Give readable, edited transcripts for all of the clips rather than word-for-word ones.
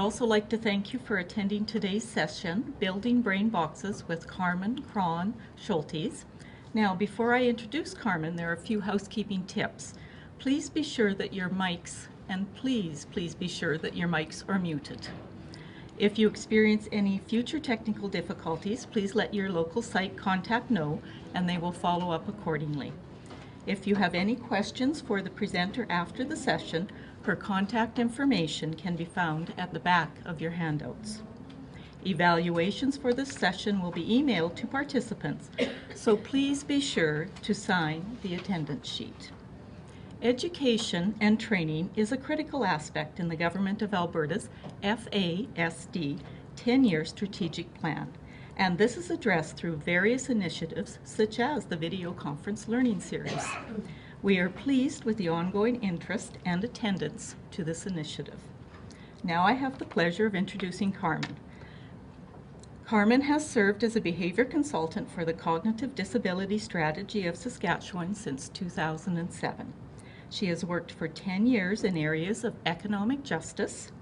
also like to thank you for attending today's session, Building Brain Boxes with Carmen Cron Schultes. Now, before I introduce Carmen, there are a few housekeeping tips. Please be sure that your mics, and please be sure that your mics are muted. If you experience any future technical difficulties, please let your local site contact know, and they will follow up accordingly. If you have any questions for the presenter after the session, her contact information can be found at the back of your handouts. Evaluations for this session will be emailed to participants, so please be sure to sign the attendance sheet. Education and training is a critical aspect in the Government of Alberta's FASD 10-year strategic plan, and this is addressed through various initiatives such as the video conference learning series. We are pleased with the ongoing interest and attendance to this initiative. Now I have the pleasure of introducing Carmen. Carmen has served as a behavior consultant for the Cognitive Disability Strategy of Saskatchewan since 2007. She has worked for 10 years in areas of economic justice,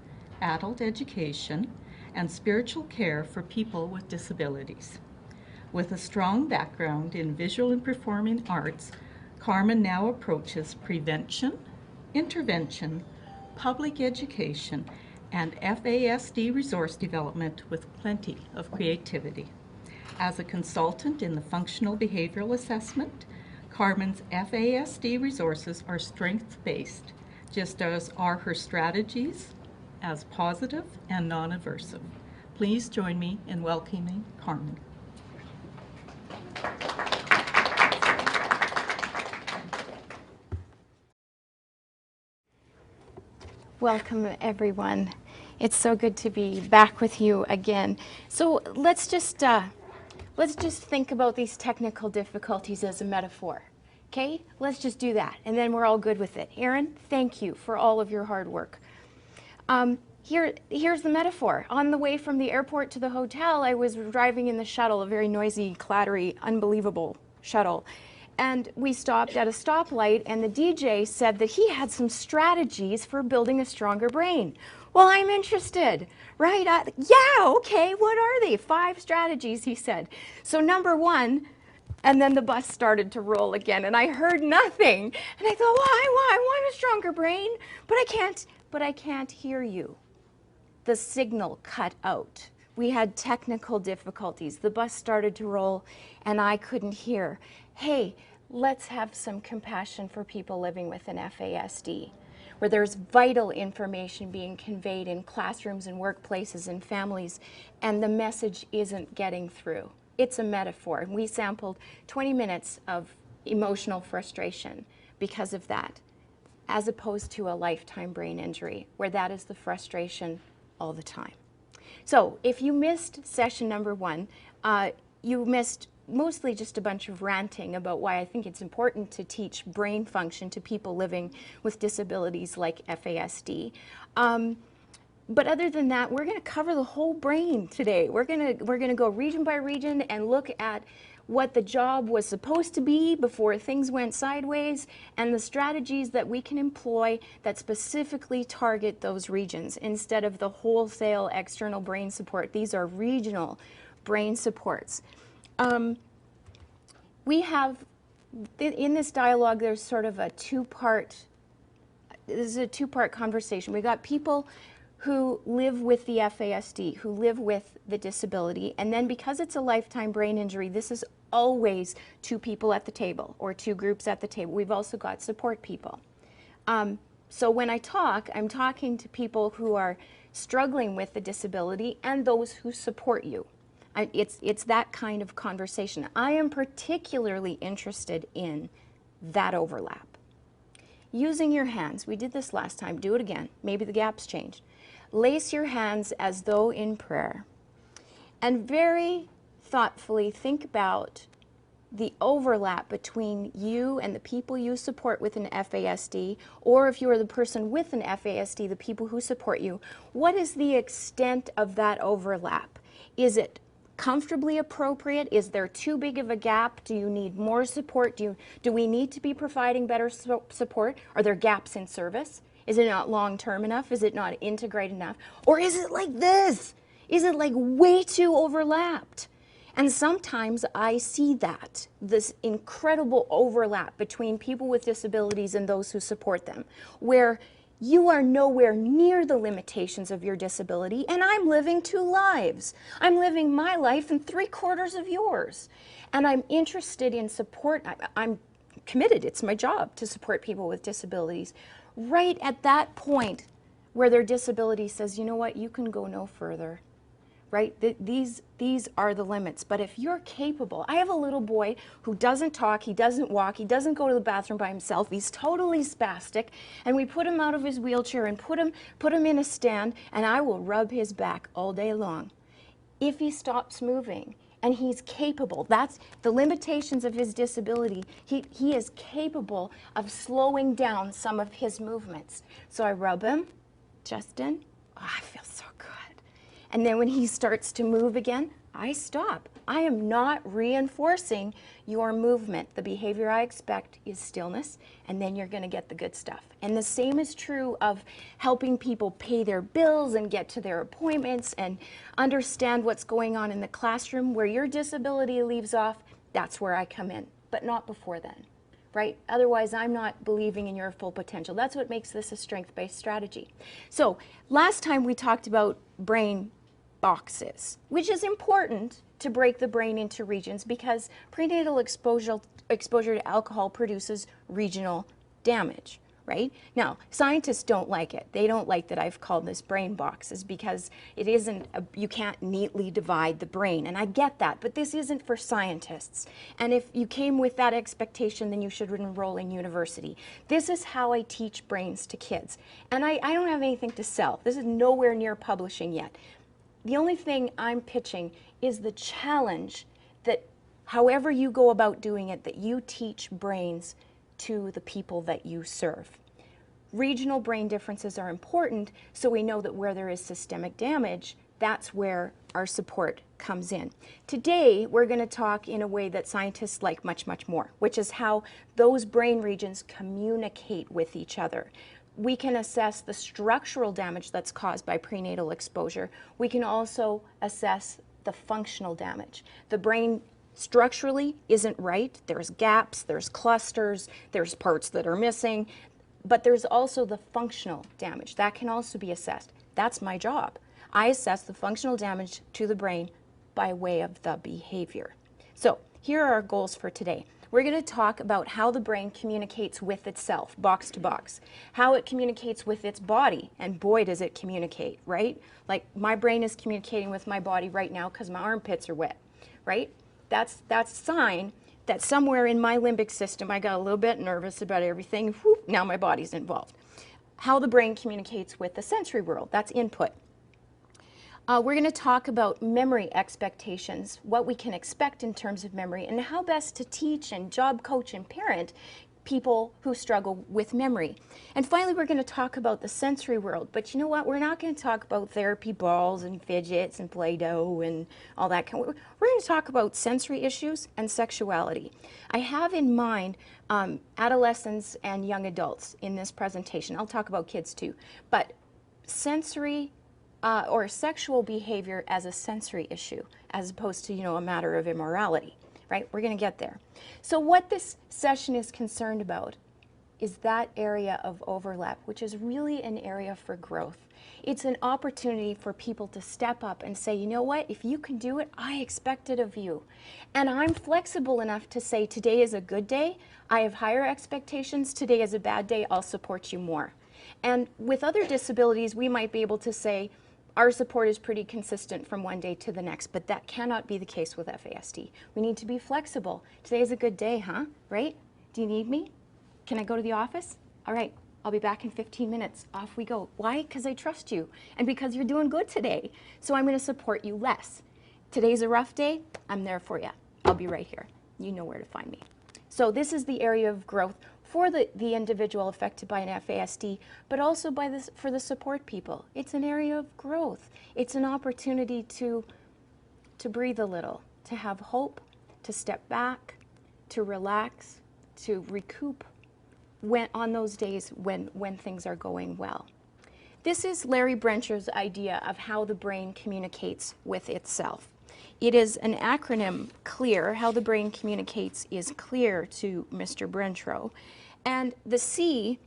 adult education, and spiritual care for people with disabilities. With a strong background in visual and performing arts, Carmen now approaches prevention, intervention, public education, and FASD resource development with plenty of creativity. As a consultant in the functional behavioral assessment, Carmen's FASD resources are strength-based, just as are her strategies as positive and non-aversive. Please join me in welcoming Carmen. Welcome, everyone. It's so good to be back with you again. So let's just think about these technical difficulties as a metaphor. Okay? Let's just do that, and then we're all good with it. Erin, thank you for all of your hard work. Here's the metaphor. On the way from the airport to the hotel, I was driving in the shuttle, a very noisy, clattery, unbelievable shuttle. And we stopped at a stoplight, and the DJ said that he had some strategies for building a stronger brain. Well, I'm interested, right? Yeah, okay, what are they? 5 strategies, he said. So number 1, and then the bus started to roll again, and I heard nothing. And I thought, well, I want a stronger brain, but I can't hear you. The signal cut out. We had technical difficulties. The bus started to roll, and I couldn't hear. Hey, let's have some compassion for people living with an FASD, where there's vital information being conveyed in classrooms and workplaces and families, and the message isn't getting through. It's a metaphor, and we sampled 20 minutes of emotional frustration because of that, as opposed to a lifetime brain injury, where that is the frustration all the time. So if you missed session number 1, you missed mostly just a bunch of ranting about why I think it's important to teach brain function to people living with disabilities like FASD. But other than that, we're going to cover the whole brain today. We're going to go region by region and look at what the job was supposed to be before things went sideways, and the strategies that we can employ that specifically target those regions instead of the wholesale external brain support. These are regional brain supports. We have, in this dialogue, there's sort of a two-part conversation. We got people who live with the FASD, who live with the disability, and then because it's a lifetime brain injury, this is always 2 people at the table or 2 groups at the table. We've also got support people. So when I talk, I'm talking to people who are struggling with the disability and those who support you. It's that kind of conversation. I am particularly interested in that overlap. Using your hands, we did this last time, do it again, maybe the gaps changed. Lace your hands as though in prayer, and very thoughtfully think about the overlap between you and the people you support with an FASD, or if you are the person with an FASD, the people who support you. What is the extent of that overlap? Is it comfortably appropriate? Is there too big of a gap? Do you need more support? Do we need to be providing better support? Are there gaps in service? Is it not long-term enough? Is it not integrated enough? Or is it like this? Is it like way too overlapped? And sometimes I see that, this incredible overlap between people with disabilities and those who support them, where you are nowhere near the limitations of your disability, and I'm living 2 lives. I'm living my life and 3/4 of yours. And I'm interested in support. I'm committed. It's my job to support people with disabilities. Right at that point where their disability says, you know what, you can go no further. Right? These are the limits. But if you're capable, I have a little boy who doesn't talk, he doesn't walk, he doesn't go to the bathroom by himself, he's totally spastic, and we put him out of his wheelchair and put him in a stand, and I will rub his back all day long. If he stops moving, and he's capable, that's the limitations of his disability, he is capable of slowing down some of his movements. So I rub him, Justin, oh, I feel so good. And then when he starts to move again, I stop. I am not reinforcing your movement. The behavior I expect is stillness, and then you're going to get the good stuff. And the same is true of helping people pay their bills and get to their appointments and understand what's going on in the classroom. Where your disability leaves off, that's where I come in, but not before then. Right? Otherwise, I'm not believing in your full potential. That's what makes this a strength-based strategy. So last time we talked about brain boxes, which is important to break the brain into regions because prenatal exposure to alcohol produces regional damage. Right? Now, scientists don't like it. They don't like that I've called this brain boxes because it isn't, you can't neatly divide the brain. And I get that, but this isn't for scientists. And if you came with that expectation, then you should enroll in university. This is how I teach brains to kids. And I don't have anything to sell. This is nowhere near publishing yet. The only thing I'm pitching is the challenge that however you go about doing it, that you teach brains to the people that you serve. Regional brain differences are important, so we know that where there is systemic damage, that's where our support comes in. Today, we're going to talk in a way that scientists like much, much more, which is how those brain regions communicate with each other. We can assess the structural damage that's caused by prenatal exposure. We can also assess the functional damage. The brain structurally isn't right. There's gaps, there's clusters, there's parts that are missing, but there's also the functional damage. That can also be assessed. That's my job. I assess the functional damage to the brain by way of the behavior. So here are our goals for today. We're going to talk about how the brain communicates with itself, box to box, how it communicates with its body, and boy does it communicate, right? Like my brain is communicating with my body right now because my armpits are wet, right? That's a sign that somewhere in my limbic system I got a little bit nervous about everything. Whoop, now my body's involved. How the brain communicates with the sensory world, that's input. We're going to talk about memory expectations, what we can expect in terms of memory, and how best to teach and job coach and parent people who struggle with memory. And finally, we're going to talk about the sensory world. But you know what? We're not going to talk about therapy balls and fidgets and Play-Doh and all that. We're going to talk about sensory issues and sexuality. I have in mind adolescents and young adults in this presentation. I'll talk about kids too. But sensory or sexual behavior as a sensory issue, as opposed to, a matter of immorality. Right? We're going to get there. So what this session is concerned about is that area of overlap, which is really an area for growth. It's an opportunity for people to step up and say, you know what, if you can do it, I expect it of you. And I'm flexible enough to say, today is a good day, I have higher expectations, today is a bad day, I'll support you more. And with other disabilities, we might be able to say, our support is pretty consistent from one day to the next, but that cannot be the case with FASD. We need to be flexible. Today is a good day, huh? Right? Do you need me? Can I go to the office? All right, I'll be back in 15 minutes. Off we go. Why? Because I trust you and because you're doing good today. So I'm going to support you less. Today's a rough day. I'm there for you. I'll be right here. You know where to find me. So this is the area of growth for the individual affected by an FASD, but also for the support people. It's an area of growth. It's an opportunity to breathe a little, to have hope, to step back, to relax, to recoup, on those days when things are going well. This is Larry Brencher's idea of how the brain communicates with itself. It is an acronym, CLEAR. How the brain communicates is clear to Mr. Brentrow. And the C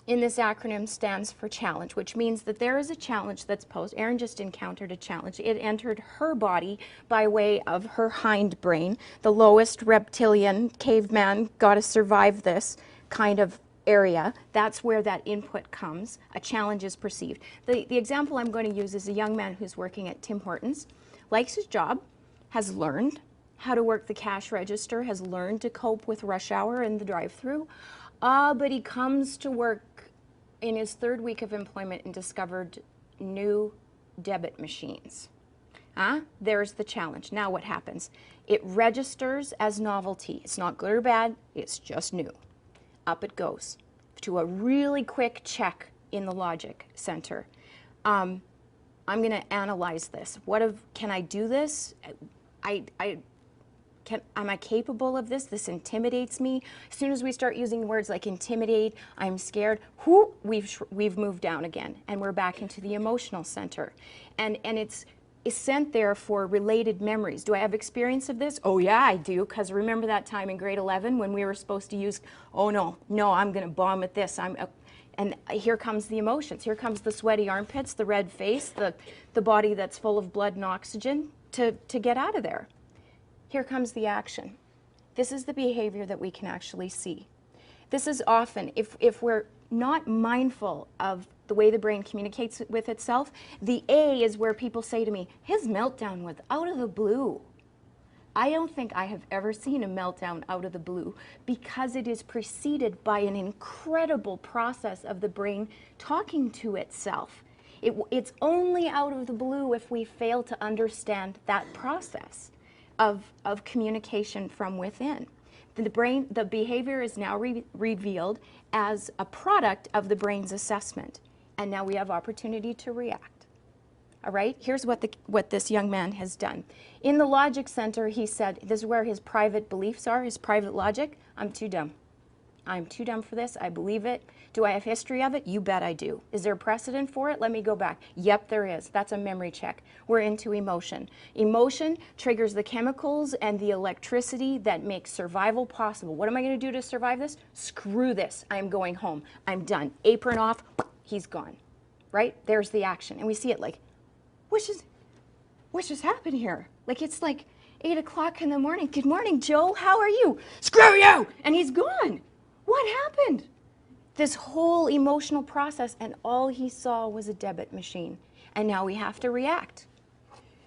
in this acronym stands for challenge, which means that there is a challenge that's posed. Erin just encountered a challenge. It entered her body by way of her hindbrain. The lowest reptilian caveman got to survive this kind of area. That's where that input comes. A challenge is perceived. The example I'm going to use is a young man who's working at Tim Hortons, likes his job, has learned how to work the cash register, has learned to cope with rush hour and the drive-through, but he comes to work in his third week of employment and discovered new debit machines. There's the challenge. Now what happens? It registers as novelty. It's not good or bad, it's just new. Up it goes to a really quick check in the logic center. I'm going to analyze this. Can I do this? Am I capable of this? This intimidates me. As soon as we start using words like intimidate, I'm scared, we've moved down again, and we're back into the emotional center. And it's sent there for related memories. Do I have experience of this? Oh yeah, I do, because remember that time in grade 11 when we were supposed to use, oh no, I'm going to bomb at this. And here comes the emotions. Here comes the sweaty armpits, the red face, the body that's full of blood and oxygen to get out of there. Here comes the action. This is the behavior that we can actually see. This is often, if we're not mindful of the way the brain communicates with itself, the A is where people say to me, his meltdown was out of the blue. I don't think I have ever seen a meltdown out of the blue, because it is preceded by an incredible process of the brain talking to itself. It's only out of the blue if we fail to understand that process of communication from within. The behavior is now revealed as a product of the brain's assessment, and now we have opportunity to react. All right, here's what this young man has done. In the logic center, he said, this is where his private beliefs are, his private logic. I'm too dumb. I'm too dumb for this. I believe it. Do I have history of it? You bet I do. Is there a precedent for it? Let me go back. Yep, there is. That's a memory check. We're into emotion. Emotion triggers the chemicals and the electricity that make survival possible. What am I going to do to survive this? Screw this. I'm going home. I'm done. Apron off. He's gone. Right? There's the action. And we see it like, what just happened here? Like, it's like 8 o'clock in the morning. Good morning, Joe. How are you? Screw you! And he's gone. What happened? This whole emotional process, and all he saw was a debit machine. And now we have to react.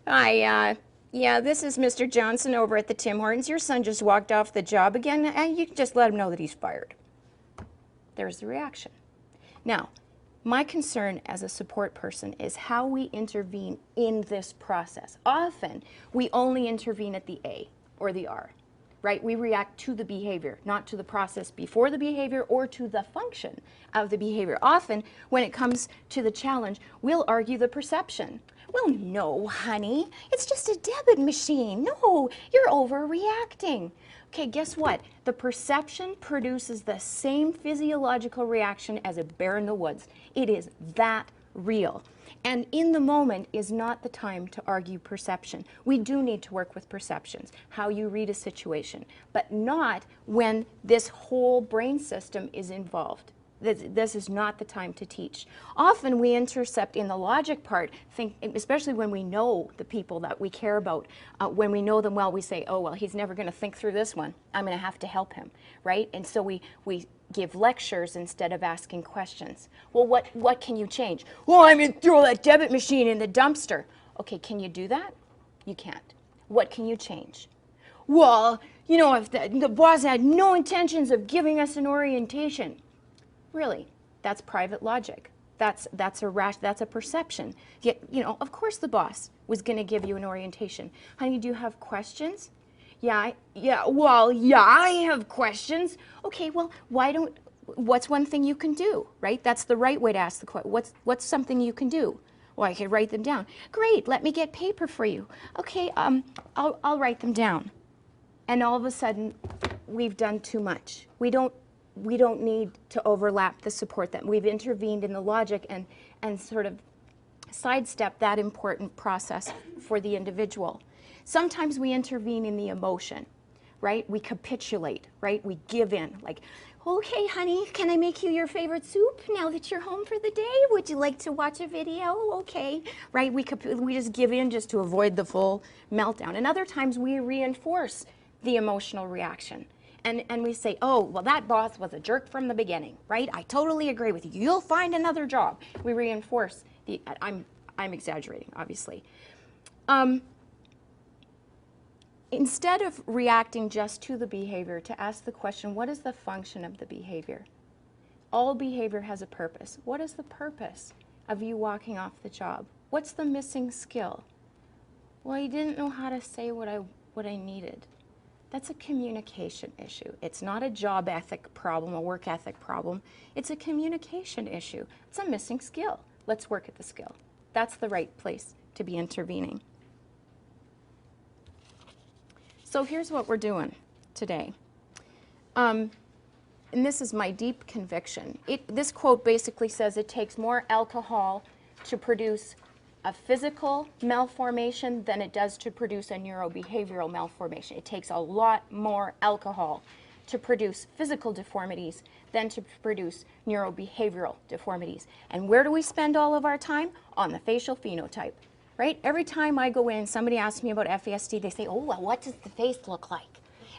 Yeah, this is Mr. Johnson over at the Tim Hortons. Your son just walked off the job again, and you can just let him know that he's fired. There's the reaction. Now, my concern as a support person is how we intervene in this process. Often, we only intervene at the A or the R. Right? We react to the behavior, not to the process before the behavior or to the function of the behavior. Often, when it comes to the challenge, we'll argue the perception. Well, no, honey, it's just a debit machine. No, you're overreacting. Okay, guess what? The perception produces the same physiological reaction as a bear in the woods. It is that real. And in the moment is not the time to argue perception. We do need to work with perceptions, how you read a situation, but not when this whole brain system is involved. This is not the time to teach. Often we intercept in the logic part, especially when we know the people that we care about, when we know them well, we say, oh, well, he's never going to think through this one. I'm going to have to help him, right? And so we give lectures instead of asking questions. Well, what can you change? Well, I'm going to throw that debit machine in the dumpster. Okay, can you do that? You can't. What can you change? Well, you know, if the boss had no intentions of giving us an orientation. Really, that's private logic. That's a perception. Yet, you know, of course the boss was going to give you an orientation. Honey, do you have questions? Yeah, I have questions. Okay, well, what's one thing you can do, right? That's the right way to ask the question. What's something you can do? Well, I could write them down. Great, let me get paper for you. Okay, I'll write them down. And all of a sudden, we've done too much. We we don't need to overlap the support. That we've intervened in the logic and sort of sidestep that important process for the individual. Sometimes we intervene in the emotion, right? We capitulate, right? We give in, like, okay, honey, can I make you your favorite soup now that you're home for the day? Would you like to watch a video? Okay, right? We just give in just to avoid the full meltdown. And other times we reinforce the emotional reaction. And we say, oh, well, that boss was a jerk from the beginning, right? I totally agree with you. You'll find another job. We reinforce the, I'm exaggerating, obviously. Instead of reacting just to the behavior, to ask the question, what is the function of the behavior? All behavior has a purpose. What is the purpose of you walking off the job? What's the missing skill? Well, I didn't know how to say what I needed. That's a communication issue. It's not a job ethic problem, a work ethic problem. It's a communication issue. It's a missing skill. Let's work at the skill. That's the right place to be intervening. So here's what we're doing today. And this is my deep conviction. This quote basically says it takes more alcohol to produce a physical malformation than it does to produce a neurobehavioral malformation. It takes a lot more alcohol to produce physical deformities than to produce neurobehavioral deformities. And where do we spend all of our time? On the facial phenotype, right? Every time I go in, somebody asks me about FASD, they say, oh, well, what does the face look like?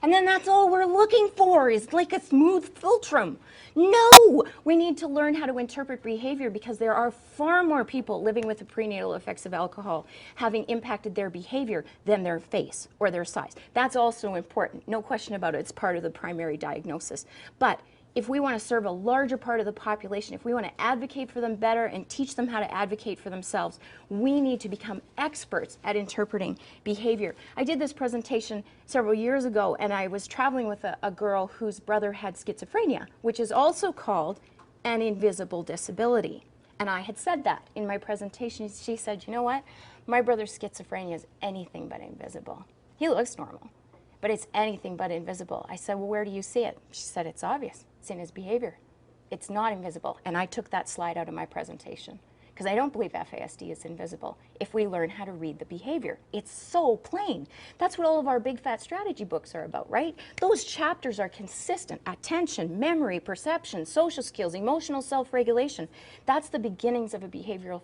And then that's all we're looking for is like a smooth philtrum. No, we need to learn how to interpret behavior because there are far more people living with the prenatal effects of alcohol having impacted their behavior than their face or their size. That's also important. No question about it. It's part of the primary diagnosis. But if we want to serve a larger part of the population, if we want to advocate for them better and teach them how to advocate for themselves, we need to become experts at interpreting behavior. I did this presentation several years ago, and I was traveling with a girl whose brother had schizophrenia, which is also called an invisible disability. And I had said that in my presentation. She said, you know what? My brother's schizophrenia is anything but invisible. He looks normal, but it's anything but invisible. I said, well, where do you see it? She said, it's obvious. It's in his behavior. It's not invisible. And I took that slide out of my presentation because I don't believe FASD is invisible if we learn how to read the behavior. It's so plain. That's what all of our big fat strategy books are about, right? Those chapters are consistent. Attention, memory, perception, social skills, emotional self-regulation. That's the beginnings of a behavioral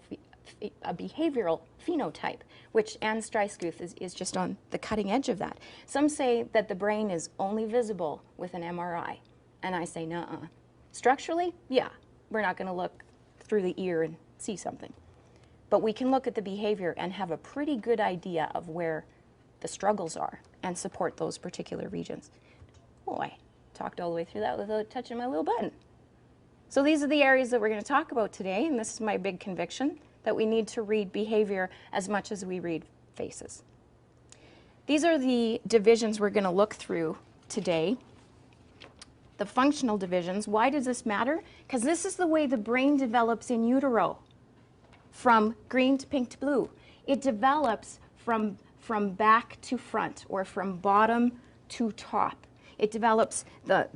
phenotype, which Anne Streiskooth is just on the cutting edge of that. Some say that the brain is only visible with an MRI. And I say, nuh-uh. Structurally, yeah, we're not going to look through the ear and see something. But we can look at the behavior and have a pretty good idea of where the struggles are and support those particular regions. Oh, I talked all the way through that without touching my little button. So these are the areas that we're going to talk about today, and this is my big conviction, that we need to read behavior as much as we read faces. These are the divisions we're going to look through today. The functional divisions. Why does this matter? Because this is the way the brain develops in utero, from green to pink to blue. It develops from back to front, or from bottom to top. It develops the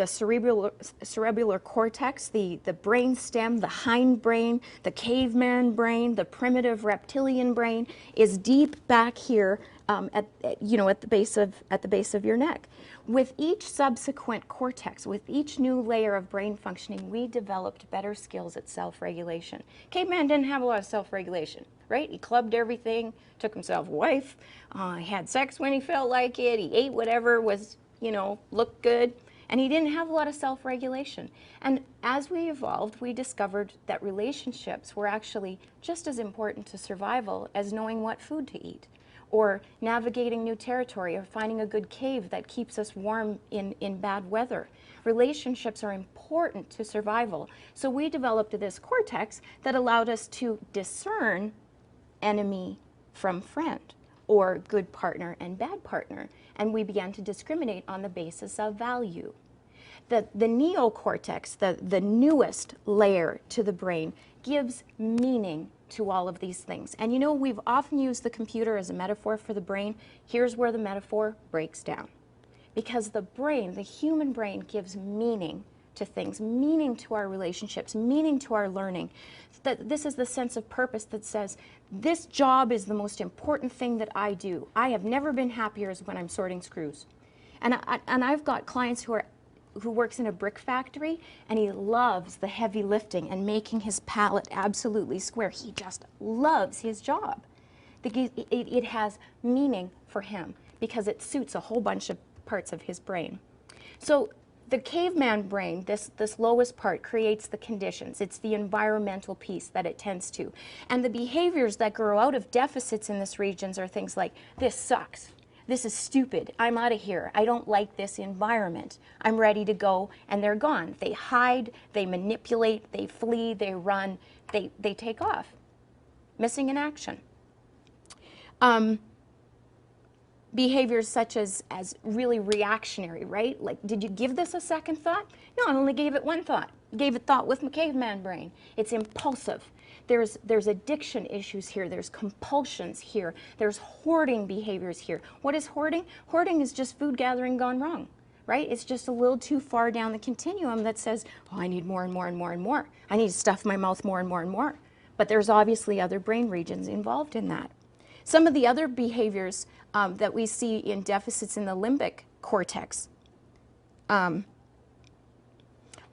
cerebellar cortex, the brain stem, the hindbrain, the caveman brain, the primitive reptilian brain is deep back here at the base of your neck. With each subsequent cortex, with each new layer of brain functioning, we developed better skills at self-regulation. Caveman didn't have a lot of self-regulation, right? He clubbed everything, took himself a wife, he had sex when he felt like it, he ate whatever was, looked good, and he didn't have a lot of self-regulation. And as we evolved, we discovered that relationships were actually just as important to survival as knowing what food to eat, or navigating new territory, or finding a good cave that keeps us warm in bad weather. Relationships are important to survival. So we developed this cortex that allowed us to discern enemy from friend, or good partner and bad partner. And we began to discriminate on the basis of value. The neocortex, the newest layer to the brain, gives meaning to all of these things. And we've often used the computer as a metaphor for the brain. Here's where the metaphor breaks down. Because the brain, the human brain, gives meaning to things, meaning to our relationships, meaning to our learning. That this is the sense of purpose that says, this job is the most important thing that I do. I have never been happier as when I'm sorting screws. And I've got clients who works in a brick factory, and he loves the heavy lifting and making his pallet absolutely square. He just loves his job. It has meaning for him because it suits a whole bunch of parts of his brain. So the caveman brain, this lowest part, creates the conditions. It's the environmental piece that it tends to. And the behaviors that grow out of deficits in this region are things like, this sucks. This is stupid. I'm out of here. I don't like this environment. I'm ready to go, and they're gone. They hide, they manipulate, they flee, they run, they take off. Missing in action. Behaviors such as really reactionary, right? Like, did you give this a second thought? No, I only gave it one thought. Gave it thought with my caveman brain. It's impulsive. There's addiction issues here. There's compulsions here. There's hoarding behaviors here. What is hoarding? Hoarding is just food gathering gone wrong, right? It's just a little too far down the continuum that says, oh, I need more and more and more and more. I need to stuff my mouth more and more and more. But there's obviously other brain regions involved in that. Some of the other behaviors that we see in deficits in the limbic cortex are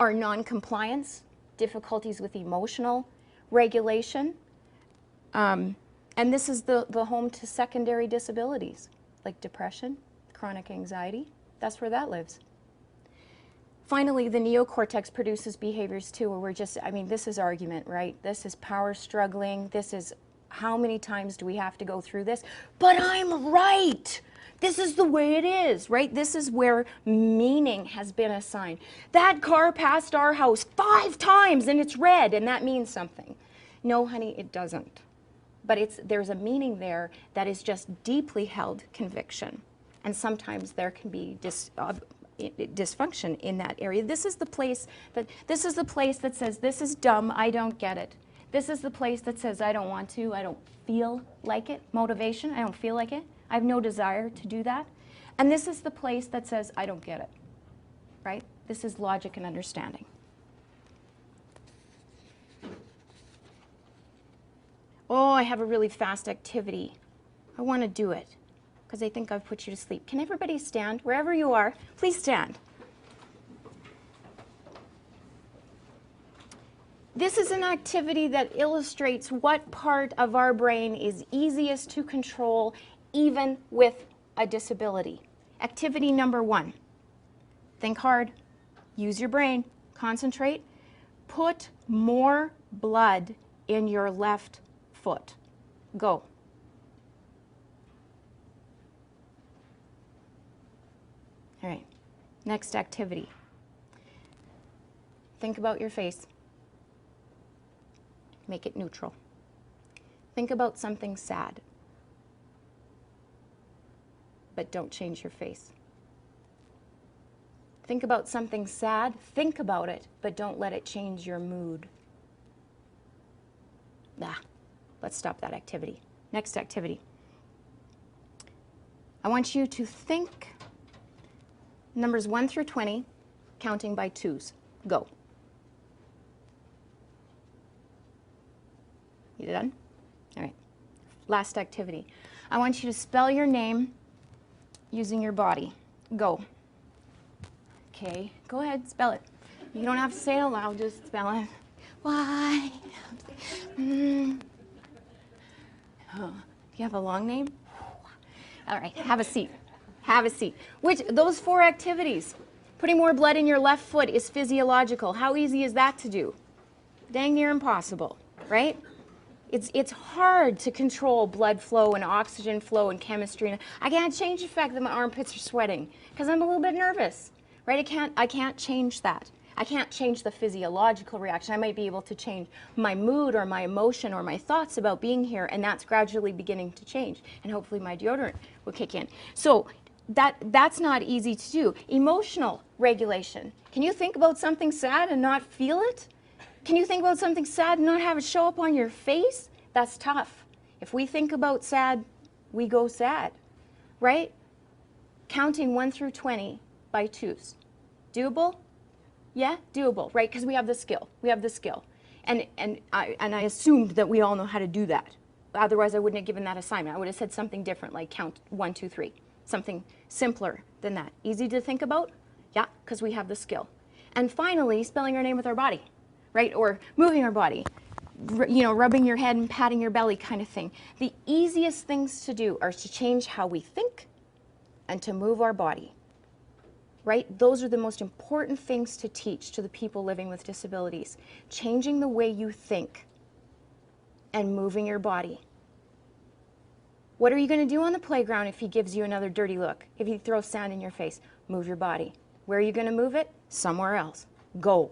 non-compliance, difficulties with emotional regulation, and this is the home to secondary disabilities like depression, chronic anxiety. That's where that lives. Finally, the neocortex produces behaviors too where we're just, I mean, this is argument, right? This is power struggling. This is how many times do we have to go through this? But I'm right. This is the way it is, right? This is where meaning has been assigned. That car passed our house 5 times and it's red, and that means something. No, honey, it doesn't. But there's a meaning there that is just deeply held conviction. And sometimes there can be dysfunction in that area. This is the place that says, this is dumb, I don't get it. This is the place that says, I don't want to, I don't feel like it. Motivation, I don't feel like it. I have no desire to do that. And this is the place that says, I don't get it, right? This is logic and understanding. Oh, I have a really fast activity. I want to do it because I think I've put you to sleep. Can everybody stand? Wherever you are, please stand. This is an activity that illustrates what part of our brain is easiest to control even with a disability. Activity number 1. Think hard, use your brain, concentrate. Put more blood in your left foot. Go. All right, next activity. Think about your face. Make it neutral. Think about something sad, but don't change your face. Think about something sad, think about it, but don't let it change your mood. Let's stop that activity. Next activity. I want you to think numbers 1 through 20, counting by 2s. Go. You done? All right. Last activity. I want you to spell your name using your body. Go. Okay, go ahead, spell it. You don't have to say it aloud, just spell it. Why? Oh, do you have a long name? All right, have a seat. Have a seat. Those 4 activities, putting more blood in your left foot is physiological. How easy is that to do? Dang near impossible, right? It's hard to control blood flow and oxygen flow and chemistry. I can't change the fact that my armpits are sweating because I'm a little bit nervous, right? I can't change that. I can't change the physiological reaction. I might be able to change my mood or my emotion or my thoughts about being here, and that's gradually beginning to change. And hopefully my deodorant will kick in. So that's not easy to do. Emotional regulation. Can you think about something sad and not feel it? Can you think about something sad and not have it show up on your face? That's tough. If we think about sad, we go sad, right? Counting 1 through 20 by 2s. Doable? Yeah, doable, right? Because we have the skill. We have the skill. And I assumed that we all know how to do that. Otherwise, I wouldn't have given that assignment. I would have said something different, like count 1, 2, 3. Something simpler than that. Easy to think about? Yeah, because we have the skill. And finally, spelling our name with our body, right? Or moving our body. You know, rubbing your head and patting your belly kind of thing. The easiest things to do are to change how we think and to move our body, right? Those are the most important things to teach to the people living with disabilities. Changing the way you think and moving your body. What are you going to do on the playground if he gives you another dirty look? If he throws sand in your face? Move your body. Where are you going to move it? Somewhere else. Go.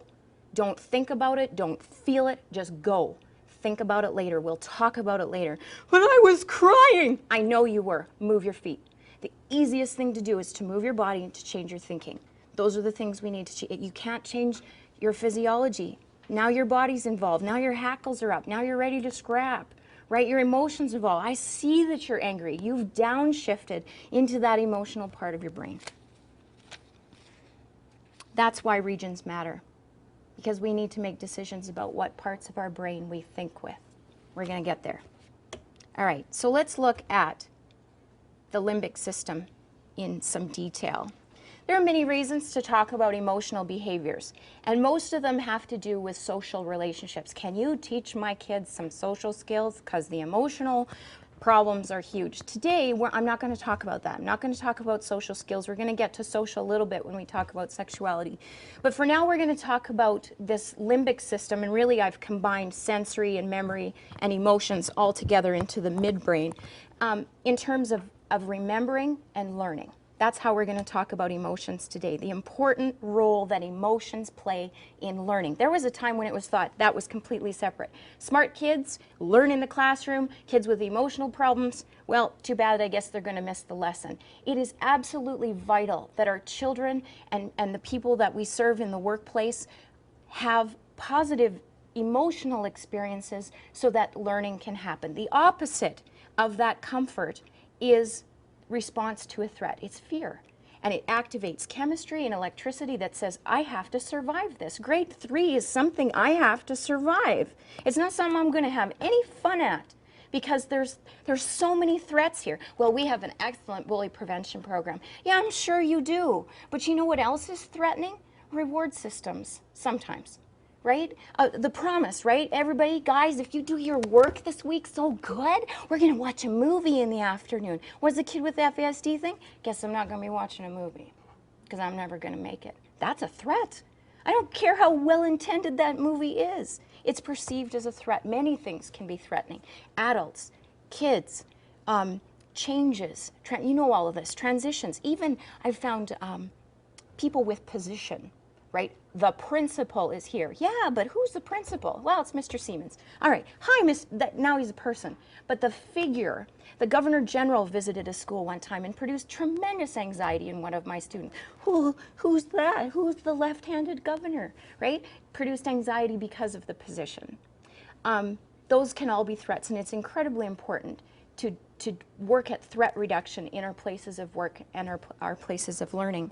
Don't think about it. Don't feel it. Just go. Think about it later. We'll talk about it later. But I was crying. I know you were. Move your feet. The easiest thing to do is to move your body and to change your thinking. Those are the things we need to change. You can't change your physiology. Now your body's involved. Now your hackles are up. Now you're ready to scrap. Right? Your emotions involved. I see that you're angry. You've downshifted into that emotional part of your brain. That's why regions matter. Because we need to make decisions about what parts of our brain we think with. We're going to get there. All right, so let's look at the limbic system in some detail. There are many reasons to talk about emotional behaviors, and most of them have to do with social relationships. Can you teach my kids some social skills? Because the emotional problems are huge. Today, I'm not going to talk about that. I'm not going to talk about social skills. We're going to get to social a little bit when we talk about sexuality. But for now, we're going to talk about this limbic system, and really I've combined sensory and memory and emotions all together into the midbrain in terms of remembering and learning. That's how we're going to talk about emotions today, the important role that emotions play in learning. There was a time when it was thought that was completely separate. Smart kids learn in the classroom, kids with emotional problems, well, too bad, I guess they're going to miss the lesson. It is absolutely vital that our children and the people that we serve in the workplace have positive emotional experiences so that learning can happen. The opposite of that comfort is response to a threat. It's fear. And it activates chemistry and electricity that says, I have to survive this. Grade 3 is something I have to survive. It's not something I'm going to have any fun at because there's so many threats here. Well, we have an excellent bully prevention program. Yeah, I'm sure you do. But you know what else is threatening? Reward systems, sometimes. Right? The promise, right? Everybody, guys, if you do your work this week so good, we're going to watch a movie in the afternoon. What's the kid with the FASD thing? Guess I'm not going to be watching a movie because I'm never going to make it. That's a threat. I don't care how well-intended that movie is. It's perceived as a threat. Many things can be threatening. Adults, kids, changes, you know all of this, transitions. Even I've found people with position. Right? The principal is here. Yeah, but who's the principal? Well, it's Mr. Siemens. All right. Hi, Miss. Now he's a person. But the figure, the Governor General visited a school one time and produced tremendous anxiety in one of my students. Who's that? Who's the left-handed governor? Right? Produced anxiety because of the position. Those can all be threats, and it's incredibly important to work at threat reduction in our places of work and our places of learning.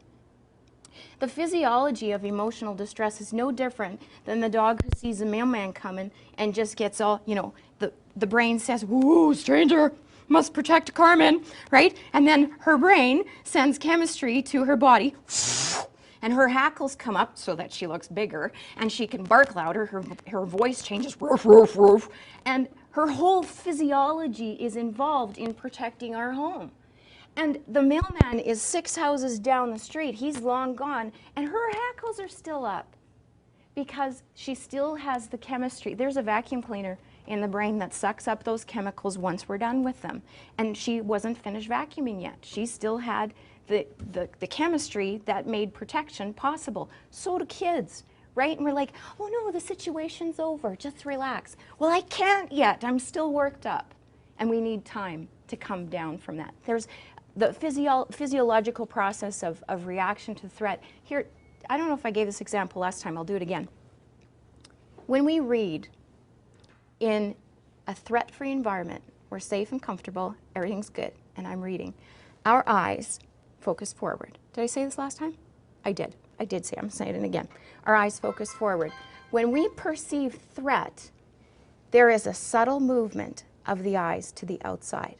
The physiology of emotional distress is no different than the dog who sees a mailman coming and just gets all, you know, the brain says, "Ooh, stranger, must protect Carmen," right? And then her brain sends chemistry to her body, and her hackles come up so that she looks bigger, and she can bark louder, her voice changes, woof, woof, woof, and her whole physiology is involved in protecting our home. And the mailman is 6 houses down the street. He's long gone, and her hackles are still up because she still has the chemistry. There's a vacuum cleaner in the brain that sucks up those chemicals once we're done with them. And she wasn't finished vacuuming yet. She still had the chemistry that made protection possible. So do kids, right? And we're like, oh no, the situation's over. Just relax. Well, I can't yet. I'm still worked up. And we need time to come down from that. There's the physiological process of reaction to threat. Here, I don't know if I gave this example last time, I'll do it again. When we read in a threat-free environment, we're safe and comfortable, everything's good, and I'm reading, our eyes focus forward. Did I say this last time? I did. I did say, I'm saying it again. Our eyes focus forward. When we perceive threat, there is a subtle movement of the eyes to the outside,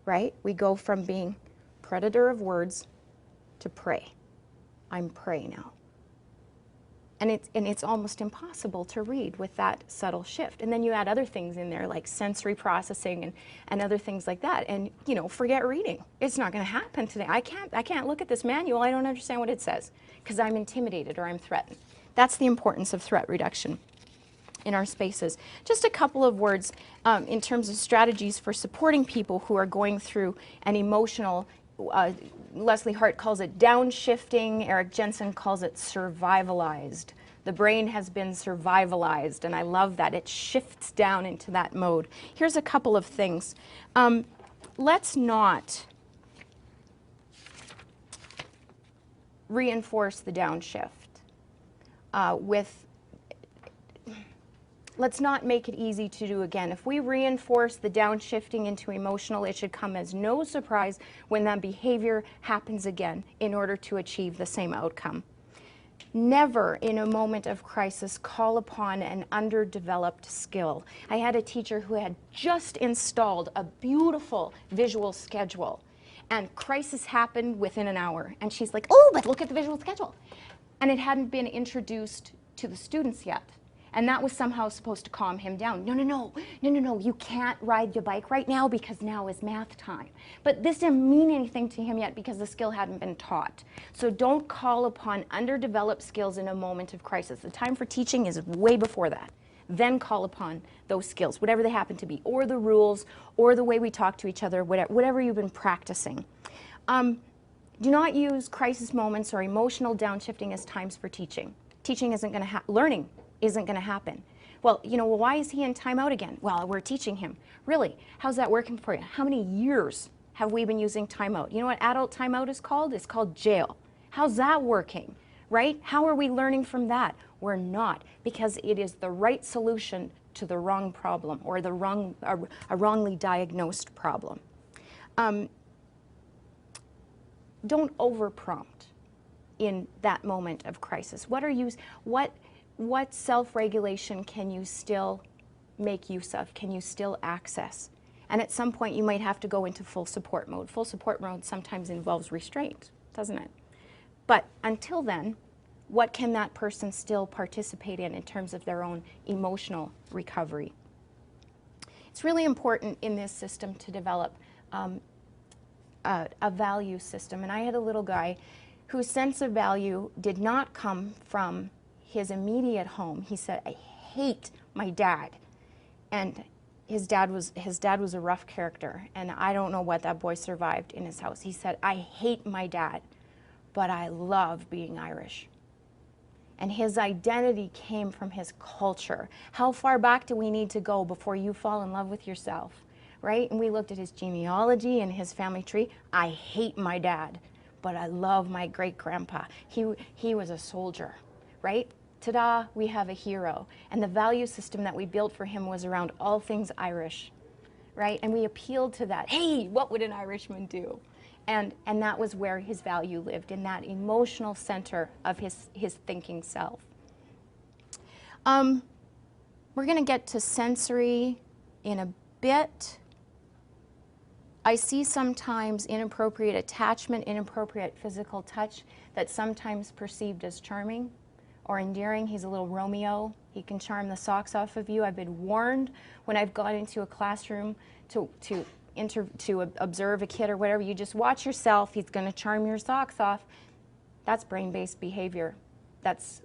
right? We go from being predator of words to prey. I'm prey now. And it's almost impossible to read with that subtle shift. And then you add other things in there like sensory processing and other things like that. And, you know, forget reading. It's not going to happen today. I can't look at this manual. I don't understand what it says because I'm intimidated or I'm threatened. That's the importance of threat reduction in our spaces. Just a couple of words in terms of strategies for supporting people who are going through an emotional, Leslie Hart calls it downshifting, Eric Jensen calls it survivalized. The brain has been survivalized, and I love that. It shifts down into that mode. Here's a couple of things. Let's not reinforce the downshift let's not make it easy to do again. If we reinforce the downshifting into emotional, it should come as no surprise when that behavior happens again in order to achieve the same outcome. Never in a moment of crisis call upon an underdeveloped skill. I had a teacher who had just installed a beautiful visual schedule, and crisis happened within an hour. And she's like, oh, but look at the visual schedule. And it hadn't been introduced to the students yet. And that was somehow supposed to calm him down. No, you can't ride your bike right now because now is math time. But this didn't mean anything to him yet because the skill hadn't been taught. So don't call upon underdeveloped skills in a moment of crisis. The time for teaching is way before that. Then call upon those skills, whatever they happen to be, or the rules, or the way we talk to each other, whatever you've been practicing. Do not use crisis moments or emotional downshifting as times for teaching. Teaching isn't going to learning isn't going to happen. Well, why is he in timeout again? Well, we're teaching him. Really? How's that working for you? How many years have we been using timeout? You know what adult timeout is called? It's called jail. How's that working? Right? How are we learning from that? We're not, because it is the right solution to the wrong problem or a wrongly diagnosed problem. Don't over-prompt in that moment of crisis. What self-regulation can you still make use of? Can you still access? And at some point you might have to go into full support mode. Full support mode sometimes involves restraint, doesn't it? But until then, what can that person still participate in terms of their own emotional recovery? It's really important in this system to develop a value system. And I had a little guy whose sense of value did not come from his immediate home. He said, I hate my dad. And his dad was a rough character, and I don't know what that boy survived in his house. He said, I hate my dad, but I love being Irish. And his identity came from his culture. How far back do we need to go before you fall in love with yourself, right? And we looked at his genealogy and his family tree. I hate my dad, but I love my great-grandpa. He was a soldier, right? Ta-da, we have a hero. And the value system that we built for him was around all things Irish, right? And we appealed to that. Hey, what would an Irishman do? And that was where his value lived, in that emotional center of his thinking self. We're going to get to sensory in a bit. I see sometimes inappropriate attachment, inappropriate physical touch that's sometimes perceived as charming or endearing. He's a little Romeo. He can charm the socks off of you. I've been warned when I've gone into a classroom to observe a kid or whatever, you just watch yourself. He's going to charm your socks off. That's brain-based behavior. That's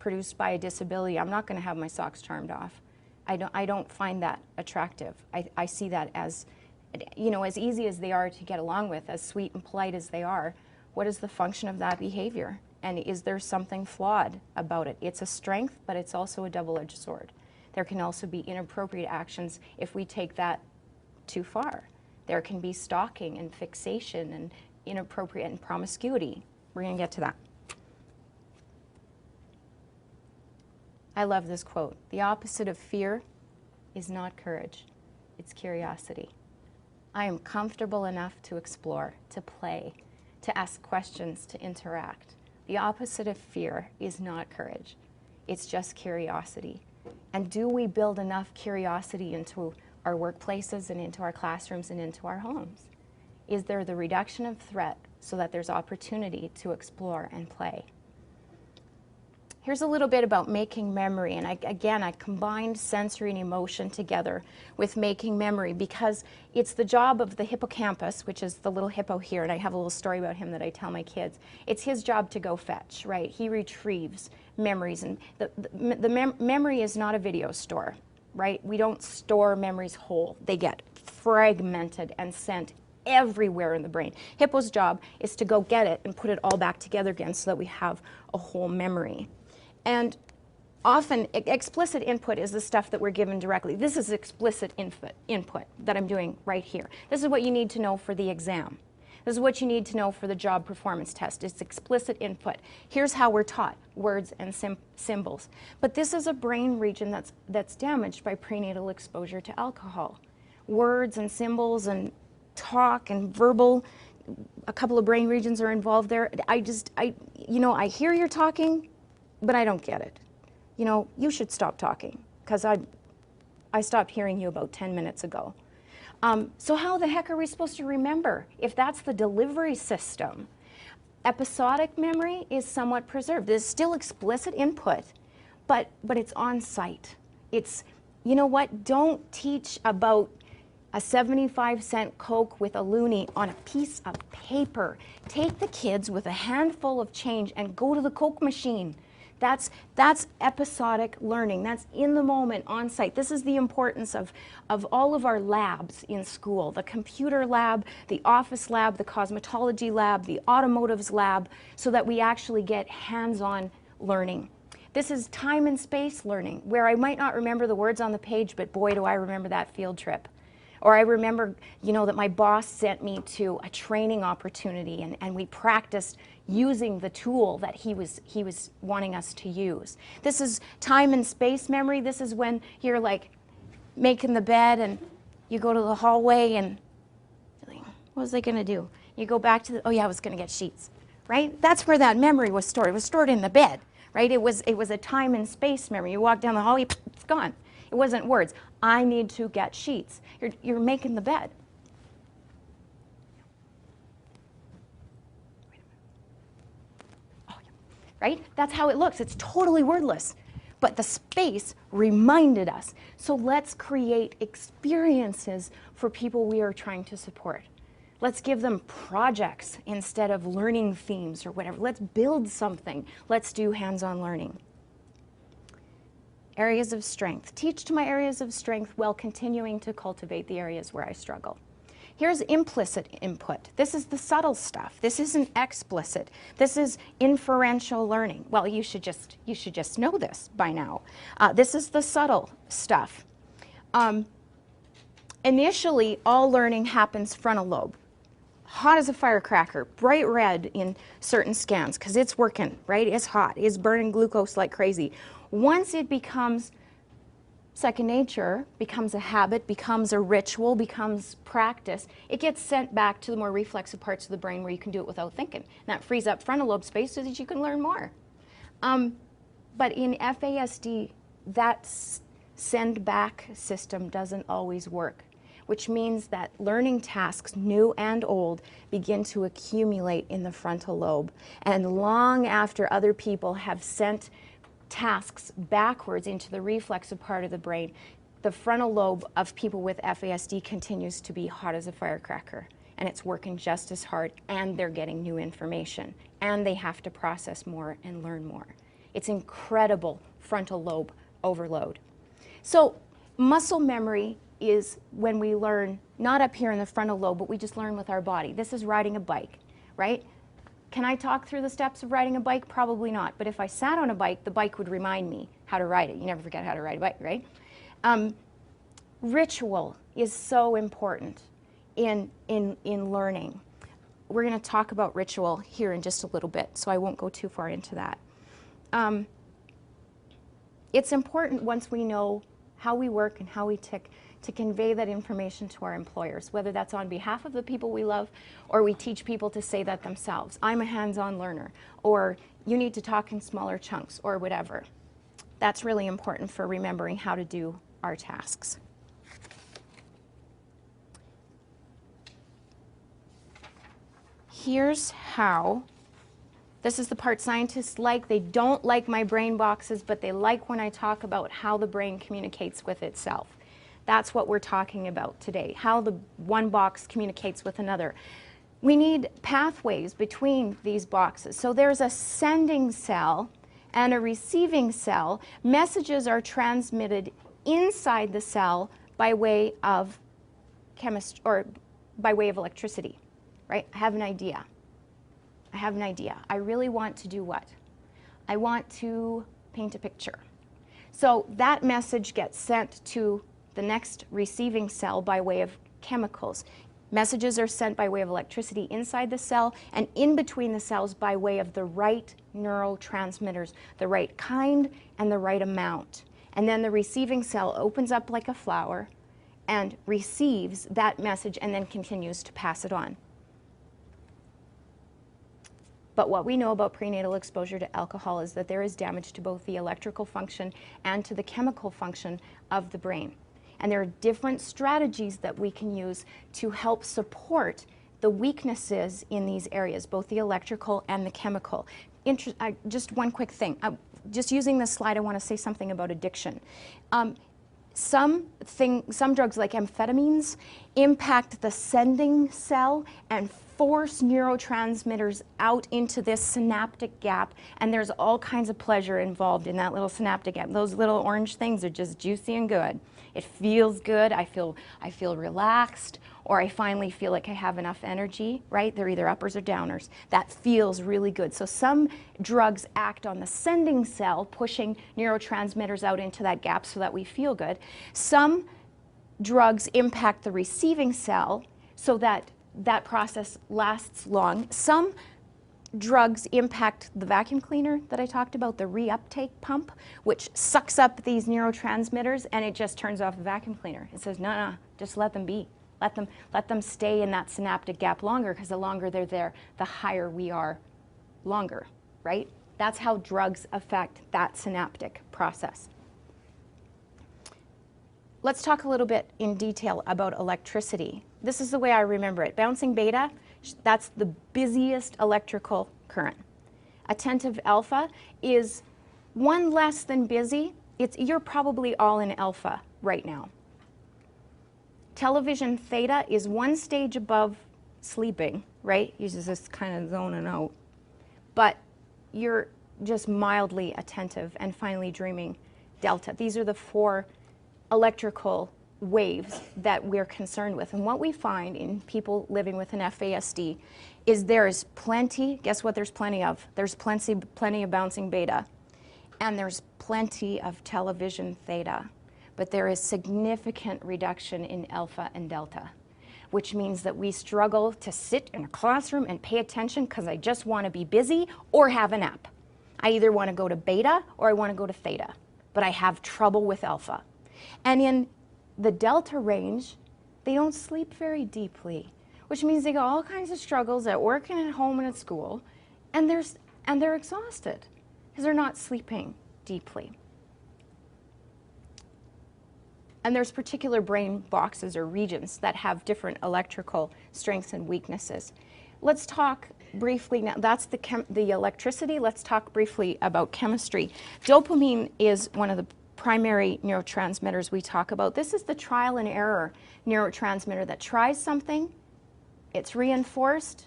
produced by a disability. I'm not going to have my socks charmed off. I don't find that attractive. I see that as, as easy as they are to get along with, as sweet and polite as they are, what is the function of that behavior? And is there something flawed about it? It's a strength, but it's also a double-edged sword. There can also be inappropriate actions if we take that too far. There can be stalking and fixation and inappropriate and promiscuity. We're going to get to that. I love this quote. The opposite of fear is not courage, it's curiosity. I am comfortable enough to explore, to play, to ask questions, to interact. The opposite of fear is not courage. It's just curiosity. And do we build enough curiosity into our workplaces and into our classrooms and into our homes? Is there the reduction of threat so that there's opportunity to explore and play? Here's a little bit about making memory, and I combined sensory and emotion together with making memory because it's the job of the hippocampus, which is the little hippo here, and I have a little story about him that I tell my kids. It's his job to go fetch, right? He retrieves memories, and memory is not a video store, right? We don't store memories whole. They get fragmented and sent everywhere in the brain. Hippo's job is to go get it and put it all back together again so that we have a whole memory. And often explicit input is the stuff that we're given directly. This is explicit input that I'm doing right here. This is what you need to know for the exam. This is what you need to know for the job performance test. It's explicit input. Here's how we're taught, words and symbols. But this is a brain region that's damaged by prenatal exposure to alcohol. Words and symbols and talk and verbal, a couple of brain regions are involved there. I hear you're talking, but I don't get it. You know, you should stop talking because I stopped hearing you about 10 minutes ago. So how the heck are we supposed to remember if that's the delivery system? Episodic memory is somewhat preserved. There's still explicit input, but it's on site. It's, you know what, don't teach about a 75-cent Coke with a loonie on a piece of paper. Take the kids with a handful of change and go to the Coke machine. That's episodic learning. That's in the moment, on site. This is the importance of all of our labs in school. The computer lab, the office lab, the cosmetology lab, the automotives lab, so that we actually get hands-on learning. This is time and space learning, where I might not remember the words on the page, but boy, do I remember that field trip. Or I remember, you know, that my boss sent me to a training opportunity and we practiced using the tool that he was wanting us to use. This is time and space memory. This is when you're like making the bed and you go to the hallway and you're like, what was I gonna do? You go back to oh yeah, I was gonna get sheets, right? That's where that memory was stored. It was stored in the bed, right? It was a time and space memory. You walk down the hallway, it's gone. It wasn't words. I need to get sheets. You're making the bed. Oh, yeah. Right? That's how it looks. It's totally wordless. But the space reminded us. So let's create experiences for people we are trying to support. Let's give them projects instead of learning themes or whatever. Let's build something. Let's do hands-on learning. Areas of strength. Teach to my areas of strength while continuing to cultivate the areas where I struggle. Here's implicit input. This is the subtle stuff. This isn't explicit. This is inferential learning. Well, you should just know this by now. This is the subtle stuff. Initially, all learning happens frontal lobe. Hot as a firecracker, bright red in certain scans because it's working, right? It's hot. It's burning glucose like crazy. Once it becomes second nature, becomes a habit, becomes a ritual, becomes practice, it gets sent back to the more reflexive parts of the brain where you can do it without thinking. And that frees up frontal lobe space so that you can learn more. But in FASD, that send back system doesn't always work, which means that learning tasks, new and old, begin to accumulate in the frontal lobe. And long after other people have sent tasks backwards into the reflexive part of the brain, the frontal lobe of people with FASD continues to be hot as a firecracker. And it's working just as hard, and they're getting new information. And they have to process more and learn more. It's incredible frontal lobe overload. So muscle memory is when we learn, not up here in the frontal lobe, but we just learn with our body. This is riding a bike, right? Can I talk through the steps of riding a bike? Probably not. But if I sat on a bike, the bike would remind me how to ride it. You never forget how to ride a bike, right? Ritual is so important in learning. We're going to talk about ritual here in just a little bit, so I won't go too far into that. It's important once we know how we work and how we tick to convey that information to our employers, whether that's on behalf of the people we love or we teach people to say that themselves. I'm a hands-on learner, or you need to talk in smaller chunks, or whatever. That's really important for remembering how to do our tasks. Here's how. This is the part scientists like. They don't like my brain boxes, but they like when I talk about how the brain communicates with itself. That's what we're talking about today, how the one box communicates with another. We need pathways between these boxes. So there's a sending cell and a receiving cell. Messages are transmitted inside the cell by way of chemistry, or by way of electricity, right? I have an idea. I have an idea. I really want to do what? I want to paint a picture. So that message gets sent to the next receiving cell by way of chemicals. Messages are sent by way of electricity inside the cell and in between the cells by way of the right neurotransmitters, the right kind and the right amount. And then the receiving cell opens up like a flower and receives that message and then continues to pass it on. But what we know about prenatal exposure to alcohol is that there is damage to both the electrical function and to the chemical function of the brain. And there are different strategies that we can use to help support the weaknesses in these areas, both the electrical and the chemical. Just one quick thing. Just using this slide, I want to say something about addiction. Some drugs like amphetamines impact the sending cell and force neurotransmitters out into this synaptic gap, and there's all kinds of pleasure involved in that little synaptic gap. Those little orange things are just juicy and good. It feels good. I feel relaxed, or I finally feel like I have enough energy, right? They're either uppers or downers. That feels really good. So some drugs act on the sending cell, pushing neurotransmitters out into that gap so that we feel good. Some drugs impact the receiving cell so that that process lasts long. Some drugs impact the vacuum cleaner that I talked about, the reuptake pump, which sucks up these neurotransmitters and it just turns off the vacuum cleaner. It says, no, just let them be. Let them stay in that synaptic gap longer, because the longer they're there, the higher we are longer, right? That's how drugs affect that synaptic process. Let's talk a little bit in detail about electricity. This is the way I remember it. Bouncing beta, that's the busiest electrical current. Attentive alpha is one less than busy. You're probably all in alpha right now. Television theta is one stage above sleeping, right? Uses this kind of zoning out. But you're just mildly attentive, and finally dreaming delta. These are the 4 electrical waves that we're concerned with. And what we find in people living with an FASD is there is plenty, guess what there's plenty of? There's plenty of bouncing beta, and there's plenty of television theta. But there is significant reduction in alpha and delta, which means that we struggle to sit in a classroom and pay attention because I just want to be busy or have a nap. I either want to go to beta or I want to go to theta, but I have trouble with alpha. And in the delta range, they don't sleep very deeply, which means they got all kinds of struggles at work and at home and at school, and they're exhausted because they're not sleeping deeply. And there's particular brain boxes or regions that have different electrical strengths and weaknesses. Let's talk briefly now. That's the electricity. Let's talk briefly about chemistry. Dopamine is one of the primary neurotransmitters we talk about. This is the trial and error neurotransmitter that tries something, it's reinforced.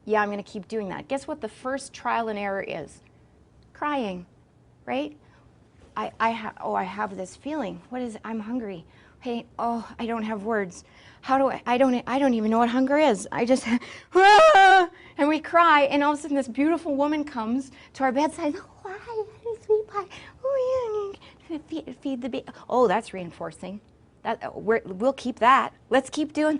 Yeah, I'm going to keep doing that. Guess what the first trial and error is? Crying, right? I have this feeling. What is it? I'm hungry. Hey, oh, I don't have words. How do I don't even know what hunger is. I just, and we cry, and all of a sudden this beautiful woman comes to our bedside. Oh, hi, sweet pie. Oh, yeah, feed the baby. Oh, that's reinforcing. We'll keep that. Let's keep doing,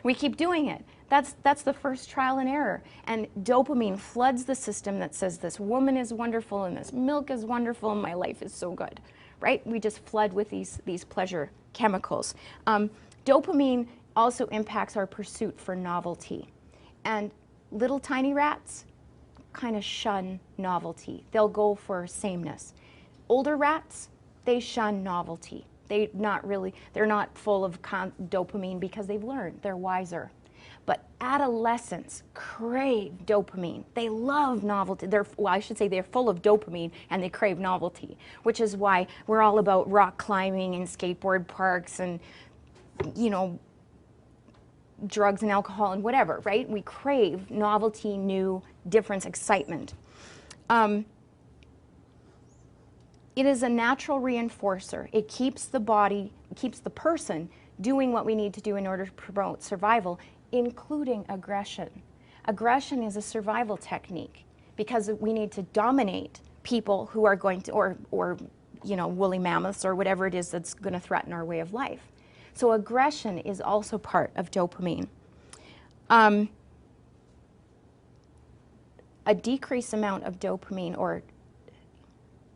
we keep doing it. That's the first trial and error. And dopamine floods the system that says this woman is wonderful and this milk is wonderful and my life is so good, right? We just flood with these pleasure chemicals. Dopamine also impacts our pursuit for novelty. And little tiny rats kind of shun novelty. They'll go for sameness. Older rats, they shun novelty. They're not full of dopamine because they've learned, they're wiser. But adolescents crave dopamine. They love novelty. I should say they're full of dopamine and they crave novelty, which is why we're all about rock climbing and skateboard parks and, you know, drugs and alcohol and whatever, right? We crave novelty, new, difference, excitement. It is a natural reinforcer. It keeps the body, keeps the person doing what we need to do in order to promote survival, including aggression. Aggression is a survival technique because we need to dominate people who are going to, or you know, woolly mammoths or whatever it is that's going to threaten our way of life. So aggression is also part of dopamine. A decreased amount of dopamine or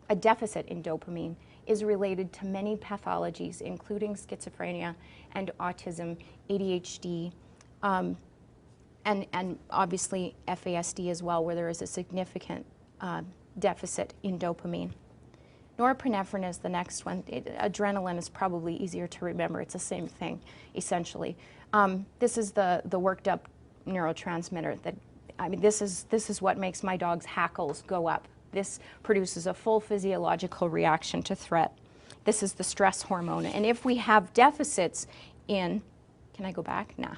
a deficit in dopamine is related to many pathologies, including schizophrenia and autism, ADHD, and obviously FASD as well, where there is a significant deficit in dopamine. Norepinephrine is the next one. Adrenaline is probably easier to remember. It's the same thing, essentially. This is the worked up neurotransmitter that, I mean, this is what makes my dog's hackles go up. This produces a full physiological reaction to threat. This is the stress hormone. And if we have deficits in, can I go back? Nah.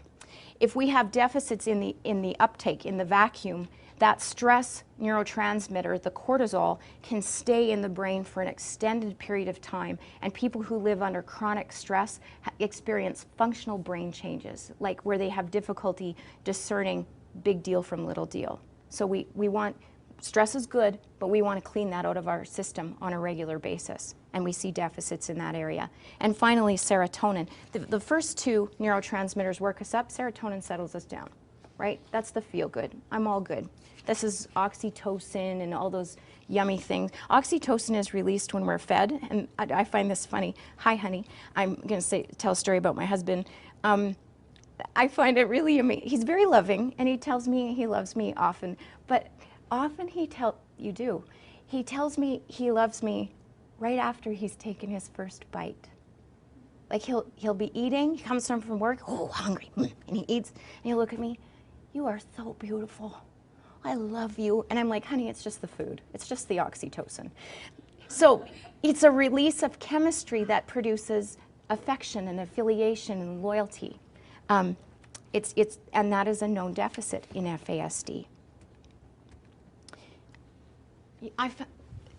If we have deficits in the uptake, in the vacuum, that stress neurotransmitter, the cortisol, can stay in the brain for an extended period of time. And people who live under chronic stress experience functional brain changes, like where they have difficulty discerning big deal from little deal. So we want, stress is good, but we want to clean that out of our system on a regular basis. And we see deficits in that area. And finally, serotonin. The first two neurotransmitters work us up, serotonin settles us down, right? That's the feel good. I'm all good. This is oxytocin and all those yummy things. Oxytocin is released when we're fed, and I find this funny. Hi, honey. I'm going to tell a story about my husband. I find it really amazing. He's very loving, and he tells me he loves me often. But often he tells me he loves me right after he's taken his first bite. Like he'll be eating, he comes home from work, oh, hungry, and he eats, and he'll look at me, you are so beautiful. I love you. And I'm like, honey, it's just the food. It's just the oxytocin. So it's a release of chemistry that produces affection and affiliation and loyalty. And that is a known deficit in FASD.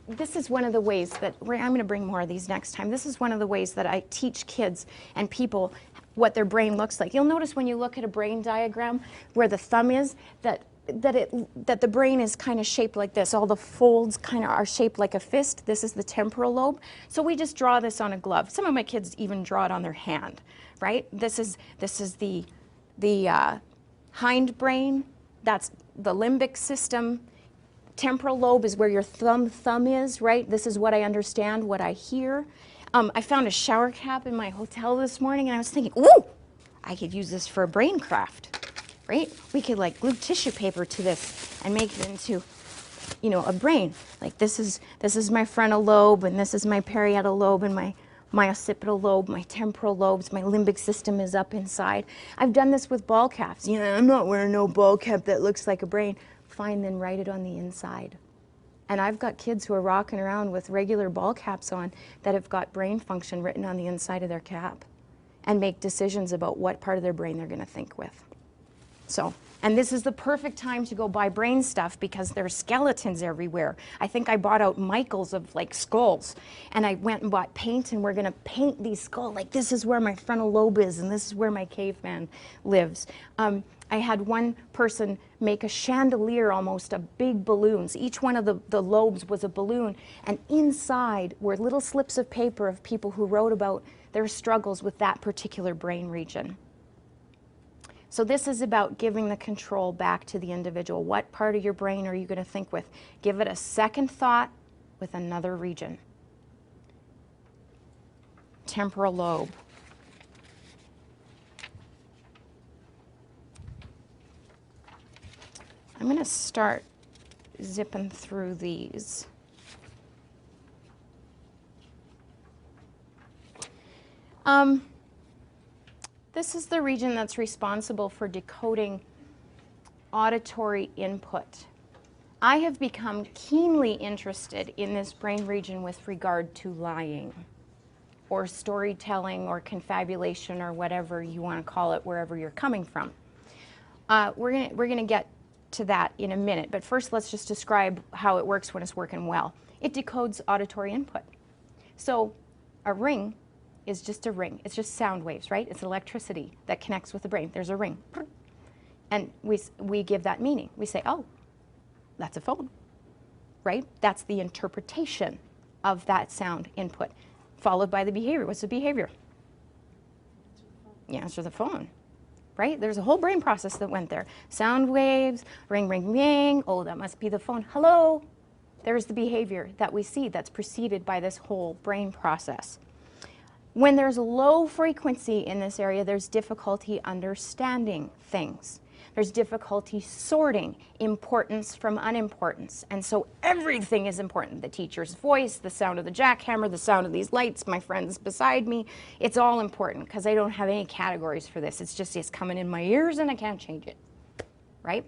This is one of the ways that, I'm going to bring more of these next time. This is one of the ways that I teach kids and people what their brain looks like. You'll notice when you look at a brain diagram where the thumb is, that the brain is kind of shaped like this. All the folds kind of are shaped like a fist. This is the temporal lobe. So we just draw this on a glove. Some of my kids even draw it on their hand, right? This is the hindbrain. That's the limbic system. Temporal lobe is where your thumb is, right? This is what I understand, what I hear. I found a shower cap in my hotel this morning, and I was thinking, ooh, I could use this for a brain craft, right? We could like glue tissue paper to this and make it into, you know, a brain. Like this is my frontal lobe, and this is my parietal lobe, and my occipital lobe, my temporal lobes, my limbic system is up inside. I've done this with ball caps. You know, I'm not wearing no ball cap that looks like a brain. Fine, then write it on the inside. And I've got kids who are rocking around with regular ball caps on that have got brain function written on the inside of their cap and make decisions about what part of their brain they're going to think with. So, and this is the perfect time to go buy brain stuff because there's skeletons everywhere. I think I bought out Michael's of like skulls, and I went and bought paint, and we're going to paint these skulls. Like this is where my frontal lobe is, and this is where my caveman lives. I had one person make a chandelier almost of big balloons. Each one of the lobes was a balloon, and inside were little slips of paper of people who wrote about their struggles with that particular brain region. So this is about giving the control back to the individual. What part of your brain are you going to think with? Give it a second thought with another region. Temporal lobe. I'm going to start zipping through these. This is the region that's responsible for decoding auditory input. I have become keenly interested in this brain region with regard to lying, or storytelling, or confabulation, or whatever you want to call it, wherever you're coming from. We're gonna get to that in a minute, but first let's just describe how it works when it's working well. It decodes auditory input. So a ring is just a ring. It's just sound waves, right? It's electricity that connects with the brain. There's a ring. And we give that meaning. We say, oh, that's a phone, right? That's the interpretation of that sound input, followed by the behavior. What's the behavior? You answer the phone, right? There's a whole brain process that went there. Sound waves, ring, ring, ring. Oh, that must be the phone. Hello. There's the behavior that we see that's preceded by this whole brain process. When there's low frequency in this area, there's difficulty understanding things. There's difficulty sorting importance from unimportance. And so everything is important. The teacher's voice, the sound of the jackhammer, the sound of these lights, my friends beside me. It's all important because I don't have any categories for this. It's just, it's coming in my ears and I can't change it, right?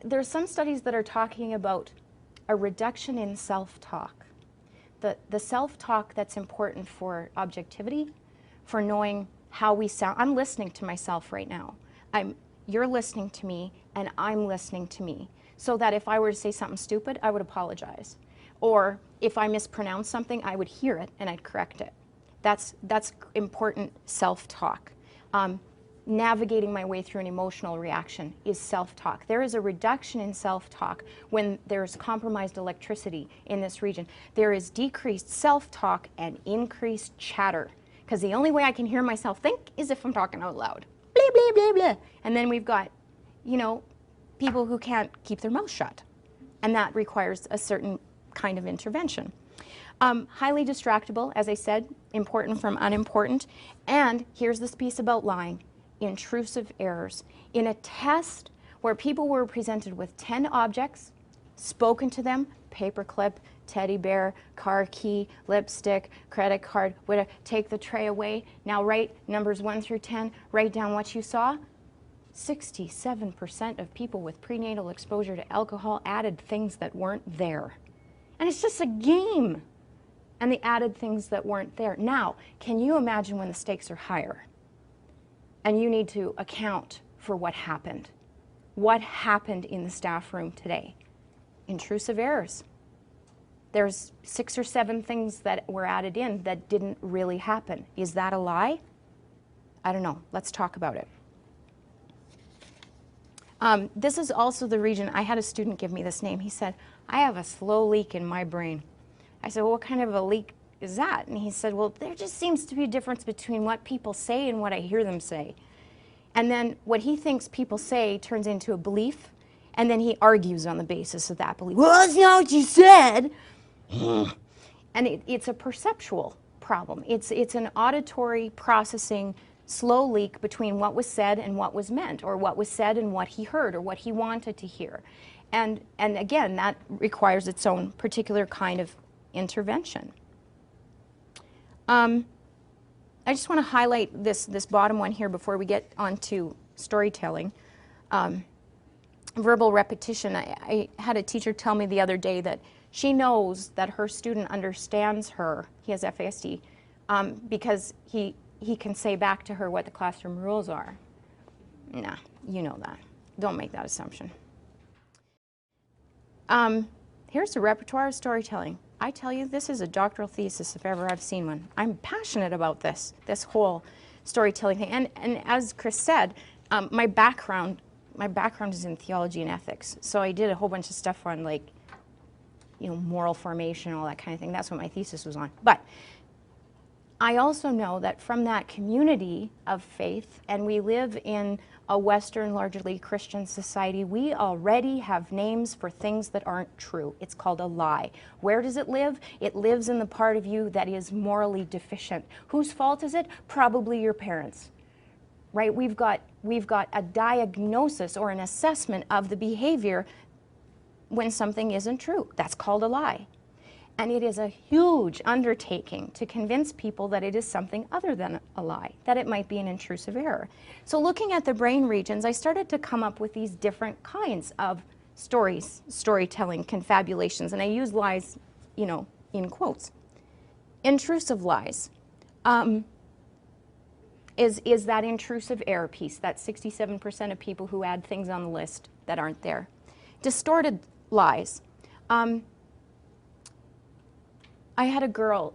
There's some studies that are talking about a reduction in self-talk. The self-talk that's important for objectivity, for knowing how we sound. I'm listening to myself right now. You're listening to me, and I'm listening to me. So that if I were to say something stupid, I would apologize. Or if I mispronounce something, I would hear it and I'd correct it. That's important self-talk. Navigating my way through an emotional reaction is self-talk. There is a reduction in self-talk when there's compromised electricity in this region. There is decreased self-talk and increased chatter, because the only way I can hear myself think is if I'm talking out loud. Blah, blah, blah, blah. And then we've got, you know, people who can't keep their mouth shut, and that requires a certain kind of intervention. Highly distractible, as I said, important from unimportant. And here's this piece about lying. Intrusive errors. In a test where people were presented with 10 objects, spoken to them, paperclip, teddy bear, car key, lipstick, credit card, whatever, take the tray away. Now write numbers 1 through 10, write down what you saw. 67% of people with prenatal exposure to alcohol added things that weren't there. And it's just a game. And they added things that weren't there. Now, can you imagine when the stakes are higher? And you need to account for what happened. What happened in the staff room today? Intrusive errors. There's 6 or 7 things that were added in that didn't really happen. Is that a lie? I don't know. Let's talk about it. This is also the region. I had a student give me this name. He said, I have a slow leak in my brain. I said, well, what kind of a leak is that? And he said, well, there just seems to be a difference between what people say and what I hear them say. And then what he thinks people say turns into a belief, and then he argues on the basis of that belief. Well, that's not what you said. And it's a perceptual problem. It's an auditory processing slow leak between what was said and what was meant, or what was said and what he heard, or what he wanted to hear. And again, that requires its own particular kind of intervention. I just want to highlight this bottom one here before we get on to storytelling. Verbal repetition. I had a teacher tell me the other day that she knows that her student understands her. He has FASD because he can say back to her what the classroom rules are. Nah, you know that. Don't make that assumption. Here's the repertoire of storytelling. I tell you, this is a doctoral thesis if ever I've seen one. I'm passionate about this whole storytelling thing. And as Chris said, my background is in theology and ethics. So I did a whole bunch of stuff on, like, you know, moral formation, all that kind of thing. That's what my thesis was on. But I also know that from that community of faith, and we live in a Western, largely Christian society, we already have names for things that aren't true. It's called a lie. Where does it live? It lives in the part of you that is morally deficient. Whose fault is it? Probably your parents. right? We've got a diagnosis or an assessment of the behavior when something isn't true. That's called a lie. And it is a huge undertaking to convince people that it is something other than a lie, that it might be an intrusive error. So looking at the brain regions, I started to come up with these different kinds of stories, storytelling, confabulations, and I use lies, you know, in quotes. Intrusive lies is that intrusive error piece, that 67% of people who add things on the list that aren't there. Distorted lies. I had a girl,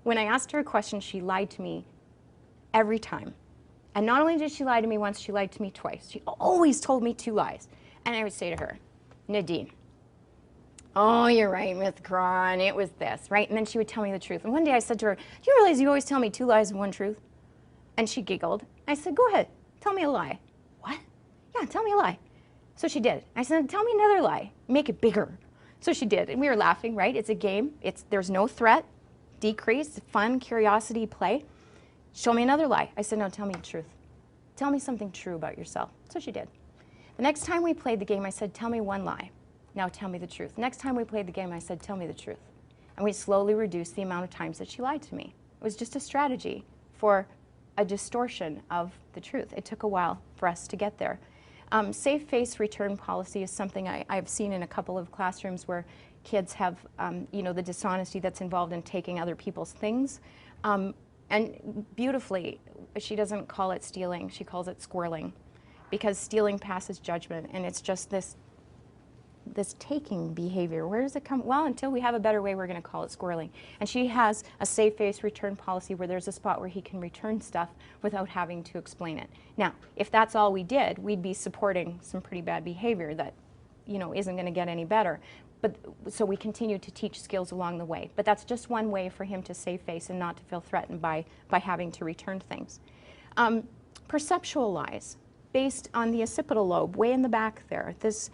when I asked her a question, she lied to me every time. And not only did she lie to me once, she lied to me twice. She always told me 2 lies. And I would say to her, Nadine, oh, you're right, Miss Cron, it was this, right? And then she would tell me the truth. And one day I said to her, do you realize you always tell me 2 lies and 1 truth? And she giggled. I said, go ahead, tell me a lie. What? Yeah, tell me a lie. So she did. I said, tell me another lie. Make it bigger. So she did. And we were laughing, right? It's a game. There's no threat, decrease, fun, curiosity, play. Show me another lie. I said, no, tell me the truth. Tell me something true about yourself. So she did. The next time we played the game, I said, tell me 1 lie. Now tell me the truth. Next time we played the game, I said, tell me the truth. And we slowly reduced the amount of times that she lied to me. It was just a strategy for a distortion of the truth. It took a while for us to get there. Safe face return policy is something I've seen in a couple of classrooms where kids have, you know, the dishonesty that's involved in taking other people's things. And beautifully, she doesn't call it stealing, she calls it squirreling, because stealing passes judgment, and it's just this taking behavior. Where does it come? Well, until we have a better way, we're going to call it squirreling. And she has a safe face return policy where there's a spot where he can return stuff without having to explain it. Now, if that's all we did, we'd be supporting some pretty bad behavior that, you know, isn't going to get any better. But so we continue to teach skills along the way. But that's just one way for him to save face and not to feel threatened by having to return things. Perceptual lies, based on the occipital lobe, way in the back there. This,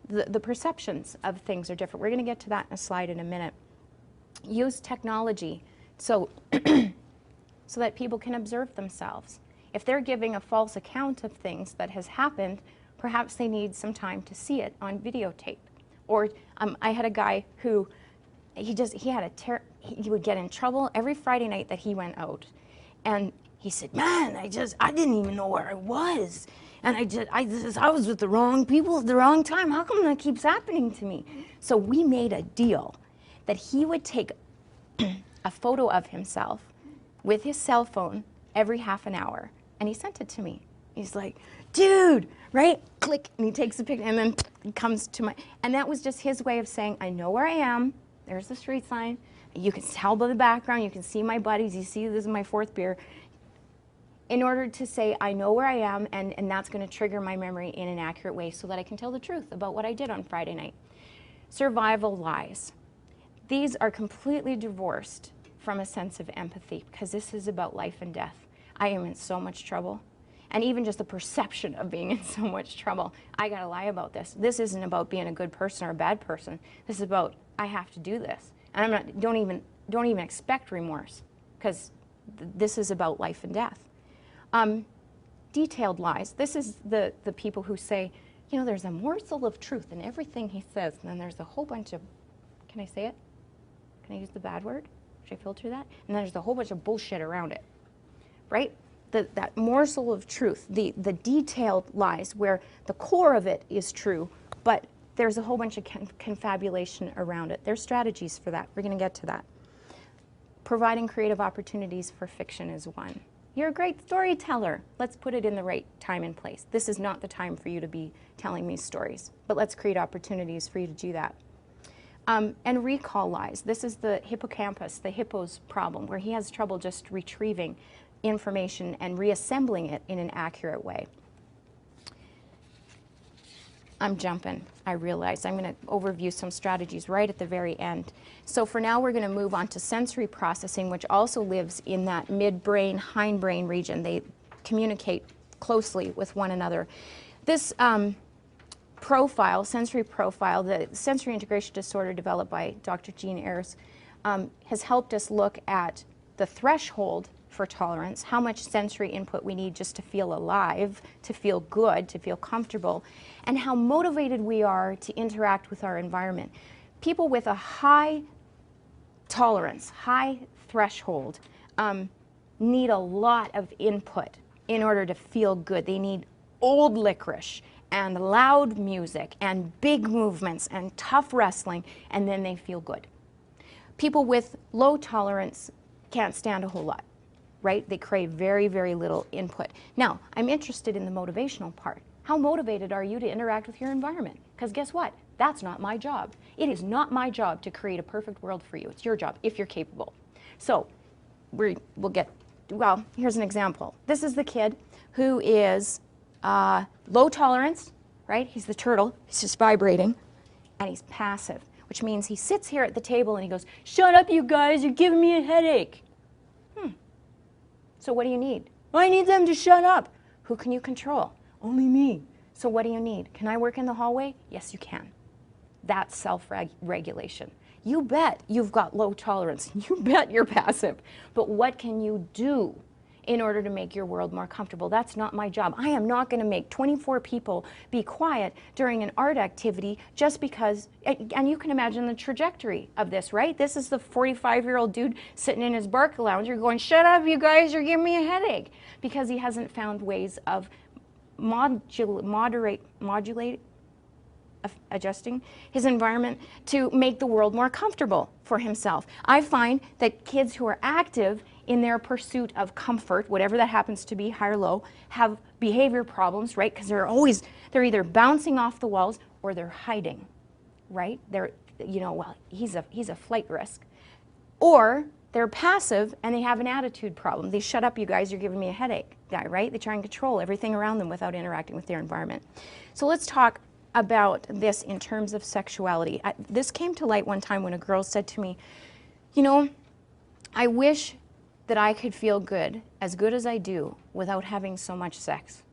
the perceptions of things are different. We're going to get to that in a slide in a minute. Use technology so that people can observe themselves. If they're giving a false account of things that has happened, perhaps they need some time to see it on videotape. Or I had a guy who he would get in trouble every Friday night that he went out, and he said, man, I didn't even know where I was. And I was with the wrong people at the wrong time. How come that keeps happening to me? So we made a deal that he would take a photo of himself with his cell phone every half an hour. And he sent it to me. He's like, dude, right? Click, and he takes a picture, and then he comes to my, and that was just his way of saying, I know where I am. There's the street sign. You can tell by the background. You can see my buddies. You see this is my 4th beer. In order to say, I know where I am, and that's going to trigger my memory in an accurate way so that I can tell the truth about what I did on Friday night. Survival lies. These are completely divorced from a sense of empathy, because this is about life and death. I am in so much trouble. And even just the perception of being in so much trouble. I got to lie about this. This isn't about being a good person or a bad person. This is about, I have to do this. And don't even expect remorse, because this is about life and death. Detailed lies. This is the people who say, you know, there's a morsel of truth in everything he says, and then there's a whole bunch of, can I say it? Can I use the bad word? Should I filter that? And then there's a whole bunch of bullshit around it, right? That morsel of truth, the detailed lies where the core of it is true, but there's a whole bunch of confabulation around it. There's strategies for that. We're going to get to that. Providing creative opportunities for fiction is one. You're a great storyteller. Let's put it in the right time and place. This is not the time for you to be telling these stories, but let's create opportunities for you to do that. And recall lies. This is the hippocampus, the hippo's problem, where he has trouble just retrieving information and reassembling it in an accurate way. I'm jumping, I realize. I'm going to overview some strategies right at the very end. So for now, we're going to move on to sensory processing, which also lives in that midbrain, hindbrain region. They communicate closely with one another. This profile, sensory profile, the sensory integration disorder developed by Dr. Jean Ayres, has helped us look at the threshold for tolerance, how much sensory input we need just to feel alive, to feel good, to feel comfortable, and how motivated we are to interact with our environment. People with a high tolerance, high threshold, need a lot of input in order to feel good. They need old licorice and loud music and big movements and tough wrestling, and then they feel good. People with low tolerance can't stand a whole lot, right? They crave very, very little input. Now, I'm interested in the motivational part. How motivated are you to interact with your environment? Because guess what? That's not my job. It is not my job to create a perfect world for you. It's your job if you're capable. So we'll get, well, here's an example. This is the kid who is low tolerance, right? He's the turtle. He's just vibrating, and he's passive, which means he sits here at the table and he goes, "Shut up, you guys, you're giving me a headache." So what do you need? I need them to shut up. Who can you control? Only me. So what do you need? Can I work in the hallway? Yes, you can. That's self-regulation. You bet you've got low tolerance. You bet you're passive. But what can you do in order to make your world more comfortable? That's not my job. I am not going to make 24 people be quiet during an art activity just because, and you can imagine the trajectory of this, right? This is the 45-year-old dude sitting in his Barca lounger going, "Shut up, you guys, you're giving me a headache," because he hasn't found ways of adjusting his environment to make the world more comfortable for himself. I find that kids who are active in their pursuit of comfort, whatever that happens to be, high or low, have behavior problems, right? Because they're either bouncing off the walls or they're hiding, right? They're, well, he's a flight risk. Or they're passive and they have an attitude problem. They "shut up, you guys, you're giving me a headache" guy, right? They try and control everything around them without interacting with their environment. So let's talk about this in terms of sexuality. This came to light one time when a girl said to me, "I wish that I could feel good as I do without having so much sex."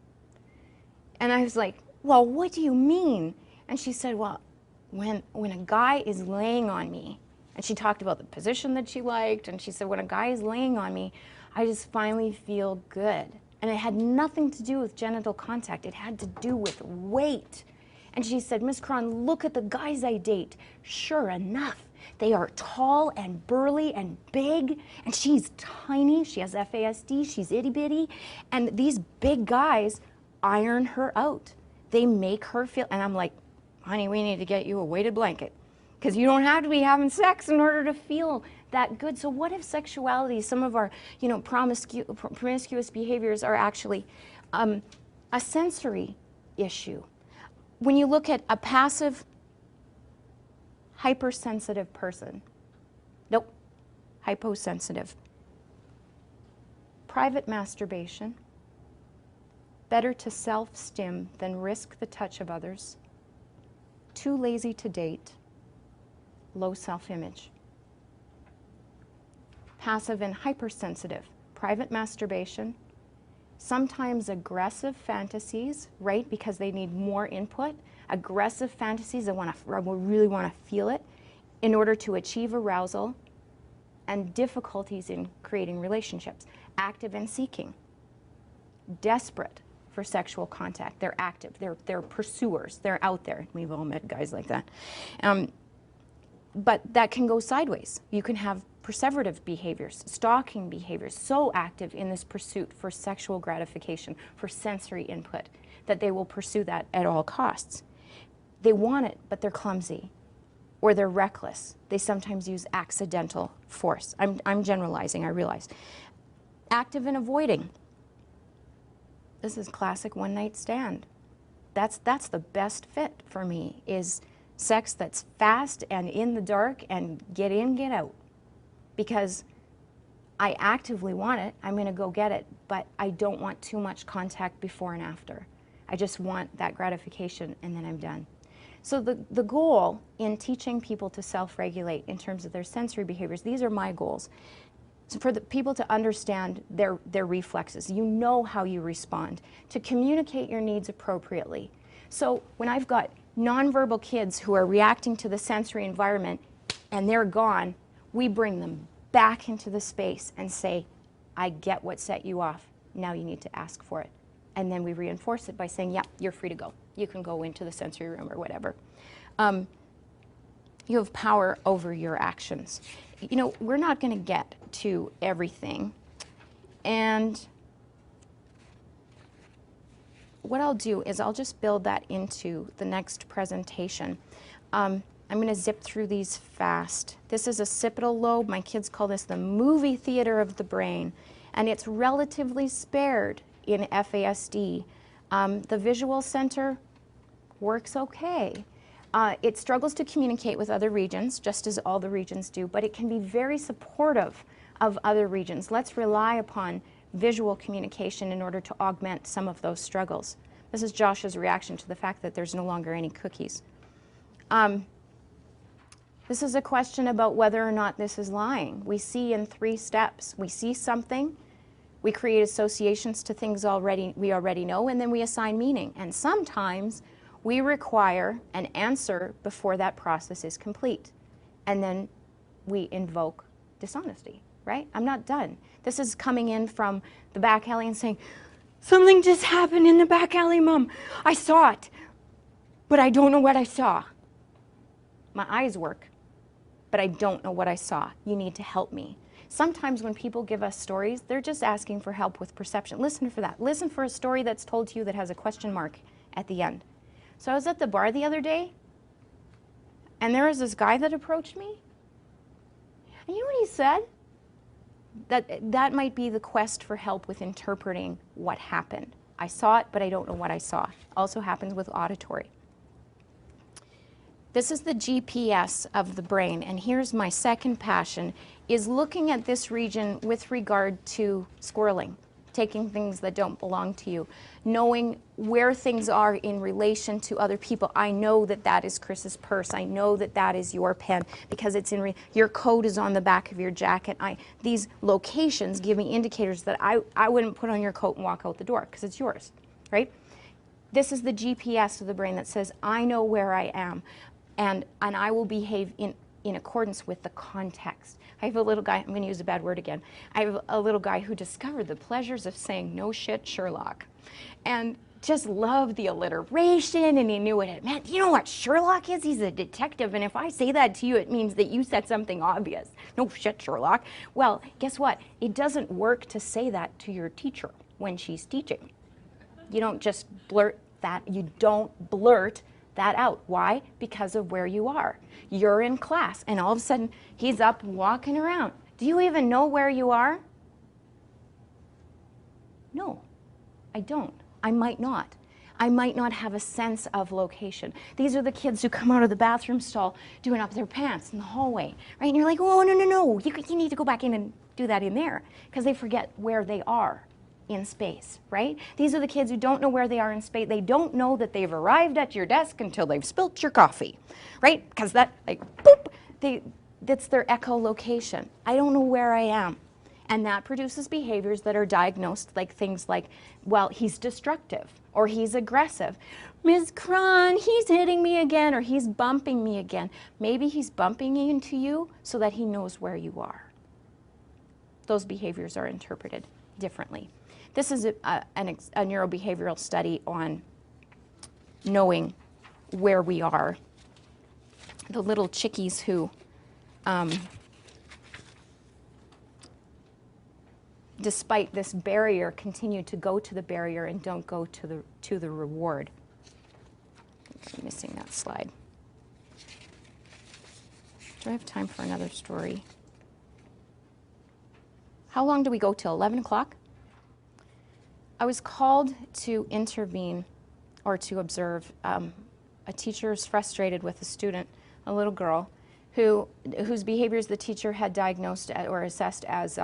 And I was like, "Well, what do you mean?" And she said, "Well, when a guy is laying on me," and she talked about the position that she liked, and she said, "When a guy is laying on me, I just finally feel good." And it had nothing to do with genital contact. It had to do with weight. And she said, "Miss Cron, look at the guys I date. Sure enough, they are tall and burly and big, and she's tiny. She has FASD, she's itty bitty. And these big guys iron her out. They make her feel," and I'm like, "Honey, we need to get you a weighted blanket, because you don't have to be having sex in order to feel that good." So what if sexuality, some of our promiscuous behaviors are actually a sensory issue? When you look at a passive, hypersensitive person, nope, hyposensitive, private masturbation, better to self-stim than risk the touch of others, too lazy to date, low self-image. Passive and hypersensitive, private masturbation, sometimes aggressive fantasies, right, because they need more input, aggressive fantasies, they really want to feel it in order to achieve arousal, and difficulties in creating relationships. Active and seeking, desperate for sexual contact. They're active, they're pursuers, they're out there. We've all met guys like that. But that can go sideways. You can have perseverative behaviors, stalking behaviors, so active in this pursuit for sexual gratification, for sensory input, that they will pursue that at all costs. They want it, but they're clumsy, or they're reckless. They sometimes use accidental force. I'm generalizing, I realize. Active in avoiding. This is classic one-night stand. That's the best fit for me, is sex that's fast and in the dark and get in, get out. Because I actively want it, I'm going to go get it, but I don't want too much contact before and after. I just want that gratification and then I'm done. So the goal in teaching people to self-regulate in terms of their sensory behaviors, these are my goals. So for the people to understand their reflexes, you know how you respond, to communicate your needs appropriately. So when I've got nonverbal kids who are reacting to the sensory environment and they're gone, we bring them back into the space and say, I get what set you off. Now you need to ask for it. And then we reinforce it by saying, yeah, you're free to go. You can go into the sensory room or whatever. You have power over your actions. You know, we're not going to get to everything. And what I'll do is I'll just build that into the next presentation. I'm going to zip through these fast. This is occipital lobe. My kids call this the movie theater of the brain. And it's relatively spared in FASD. The visual center works okay. It struggles to communicate with other regions, just as all the regions do, but it can be very supportive of other regions. Let's rely upon visual communication in order to augment some of those struggles. This is Josh's reaction to the fact that there's no longer any cookies. This is a question about whether or not this is lying. We see in 3 steps. We see something, we create associations to things we already know, and then we assign meaning. And sometimes we require an answer before that process is complete. And then we invoke dishonesty, right? I'm not done. This is coming in from the back alley and saying, something just happened in the back alley, Mom. I saw it, but I don't know what I saw. My eyes work, but I don't know what I saw. You need to help me. Sometimes when people give us stories, they're just asking for help with perception. Listen for that. Listen for a story that's told to you that has a question mark at the end. So I was at the bar the other day, and there was this guy that approached me. And you know what he said? That might be the quest for help with interpreting what happened. I saw it, but I don't know what I saw. Also happens with auditory. This is the GPS of the brain, and here's my second passion, is looking at this region with regard to squirreling, taking things that don't belong to you, knowing where things are in relation to other people. I know that that is Chris's purse. I know that that is your pen because it's in your coat is on the back of your jacket. These locations give me indicators that I wouldn't put on your coat and walk out the door because it's yours, right? This is the GPS of the brain that says, I know where I am, and I will behave in accordance with the context. I have a little guy, I'm going to use a bad word again. I have a little guy who discovered the pleasures of saying, no shit, Sherlock. And just loved the alliteration, and he knew what it meant. You know what Sherlock is? He's a detective, and if I say that to you, it means that you said something obvious. No shit, Sherlock. Well, guess what? It doesn't work to say that to your teacher when she's teaching. You don't just blurt that. You don't blurt that out. Why? Because of where you are. You're in class, and all of a sudden, he's up walking around. Do you even know where you are? No, I don't. I might not. I might not have a sense of location. These are the kids who come out of the bathroom stall doing up their pants in the hallway, right? And you're like, oh, no. You need to go back in and do that in there, because they forget where they are in space, right? These are the kids who don't know where they are in space. They don't know that they've arrived at your desk until they've spilt your coffee, right? Because that, like, boop, that's their echolocation. I don't know where I am. And that produces behaviors that are diagnosed, like things like, well, he's destructive, or he's aggressive. Ms. Cron, he's hitting me again, or he's bumping me again. Maybe he's bumping into you so that he knows where you are. Those behaviors are interpreted differently. This is a neurobehavioral study on knowing where we are. The little chickies who despite this barrier, continue to go to the barrier and don't go to the reward. I'm missing that slide. Do I have time for another story? How long do we go till? 11 o'clock? I was called to intervene or to observe. A teacher is frustrated with a student, a little girl, whose behaviors the teacher had diagnosed or assessed as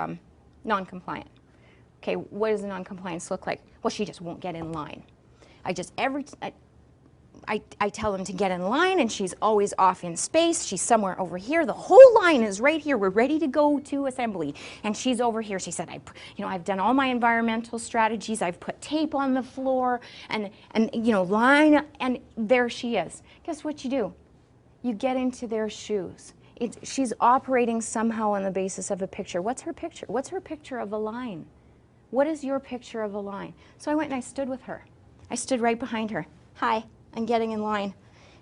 non-compliant. Okay, what does a non-compliance look like? Well, she just won't get in line. I tell them to get in line, and she's always off in space. She's somewhere over here. The whole line is right here. We're ready to go to assembly, and she's over here. She said, I've done all my environmental strategies. I've put tape on the floor, and line, and there she is. Guess what you do? You get into their shoes. She's operating somehow on the basis of a picture. What's her picture? What's her picture of a line? What is your picture of a line? So I went and I stood with her. I stood right behind her. Hi, I'm getting in line.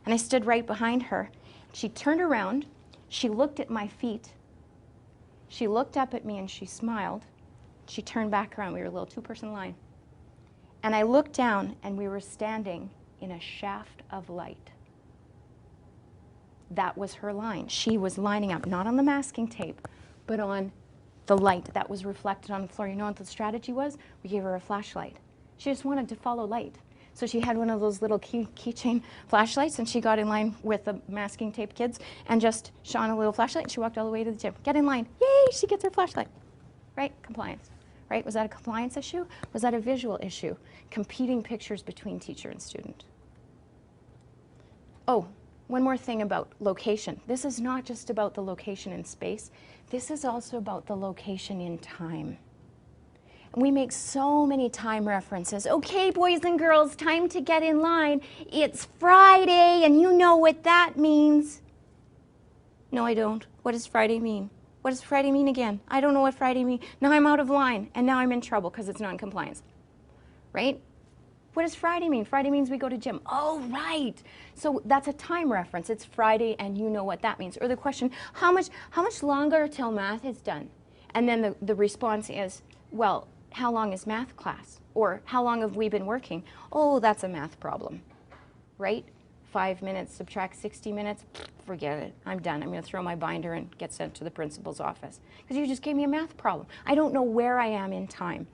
And I stood right behind her. She turned around. She looked at my feet. She looked up at me and she smiled. She turned back around. We were a little two-person line. And I looked down and we were standing in a shaft of light. That was her line. She was lining up, not on the masking tape, but on the light that was reflected on the floor. You know what the strategy was? We gave her a flashlight. She just wanted to follow light. So she had one of those little keychain flashlights, and she got in line with the masking tape kids and just shone a little flashlight, and she walked all the way to the gym. Get in line. Yay, she gets her flashlight. Right? Compliance. Right? Was that a compliance issue? Was that a visual issue? Competing pictures between teacher and student. Oh, one more thing about location. This is not just about the location in space. This is also about the location in time. We make so many time references. Okay, boys and girls, time to get in line. It's Friday, and you know what that means. No, I don't. What does Friday mean? What does Friday mean again? I don't know what Friday means. Now I'm out of line, and now I'm in trouble because it's non-compliance. Right? What does Friday mean? Friday means we go to gym. Oh, right. So that's a time reference. It's Friday, and you know what that means. Or the question, how much longer till math is done? And then the response is, well, how long is math class? Or how long have we been working? Oh, that's a math problem, right? 5 minutes, subtract 60 minutes, forget it. I'm done. I'm going to throw my binder and get sent to the principal's office because you just gave me a math problem. I don't know where I am in time.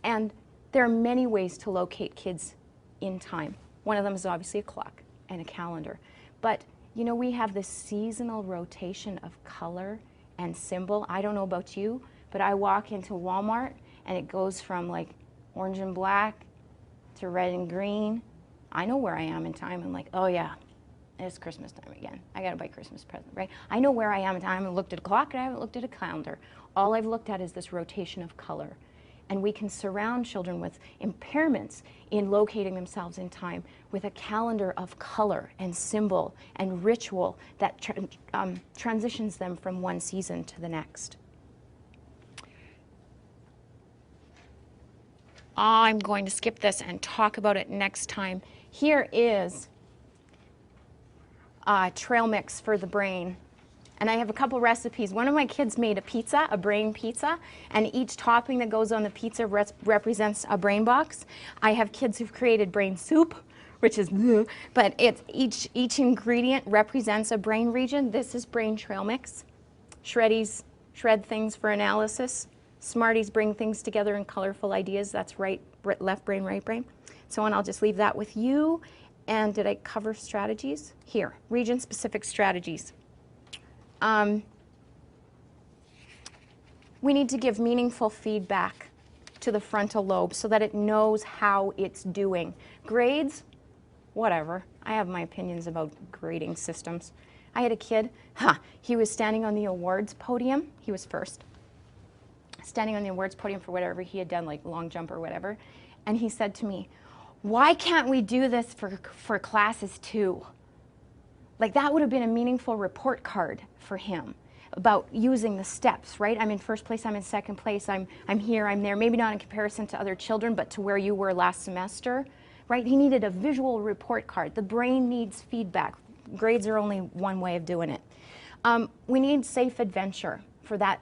And there are many ways to locate kids in time. One of them is obviously a clock and a calendar. But, you know, we have this seasonal rotation of color and symbol. I don't know about you, but I walk into Walmart and it goes from like orange and black to red and green. I know where I am in time. I'm like, oh yeah, it's Christmas time again. I gotta buy Christmas present, right? I know where I am in time. I haven't looked at a clock and I haven't looked at a calendar. All I've looked at is this rotation of color. And we can surround children with impairments in locating themselves in time with a calendar of color and symbol and ritual that transitions them from one season to the next. I'm going to skip this and talk about it next time. Here is a trail mix for the brain. And I have a couple recipes. One of my kids made a pizza, a brain pizza, and each topping that goes on the pizza represents a brain box. I have kids who've created brain soup, which is, but it's each ingredient represents a brain region. This is brain trail mix. Shreddies shred things for analysis. Smarties bring things together in colorful ideas. That's right, left brain, right brain. So and I'll just leave that with you. And did I cover strategies? Here, region-specific strategies. We need to give meaningful feedback to the frontal lobe so that it knows how it's doing. Grades, whatever. I have my opinions about grading systems. I had a kid, he was standing on the awards podium. He was first. Standing on the awards podium for whatever he had done, like long jump or whatever. And he said to me, why can't we do this for classes too? Like that would have been a meaningful report card for him about using the steps, right? I'm in first place, I'm in second place, I'm here, I'm there. Maybe not in comparison to other children, but to where you were last semester, right? He needed a visual report card. The brain needs feedback. Grades are only one way of doing it. We need safe adventure for that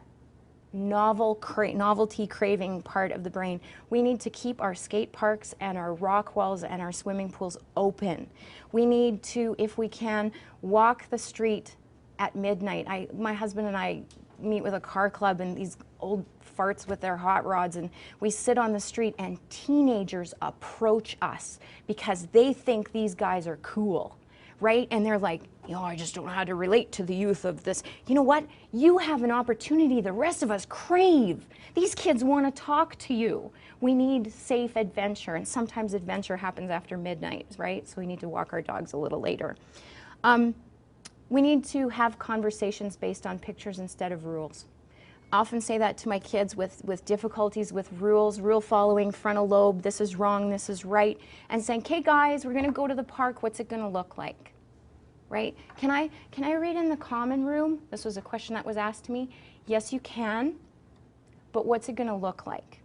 novelty craving part of the brain. We need to keep our skate parks and our rock walls and our swimming pools open. We need to, if we can, walk the street at midnight. My husband and I meet with a car club and these old farts with their hot rods, and we sit on the street and teenagers approach us because they think these guys are cool, right? And they're like, you know, I just don't know how to relate to the youth of this. You know what? You have an opportunity the rest of us crave. These kids want to talk to you. We need safe adventure, and sometimes adventure happens after midnight, right? So we need to walk our dogs a little later. We need to have conversations based on pictures instead of rules. I often say that to my kids with difficulties with rules, rule following, frontal lobe, this is wrong, this is right, and saying, okay guys, we're going to go to the park, what's it going to look like? right? Can I read in the common room? This was a question that was asked to me. Yes, you can, but what's it going to look like?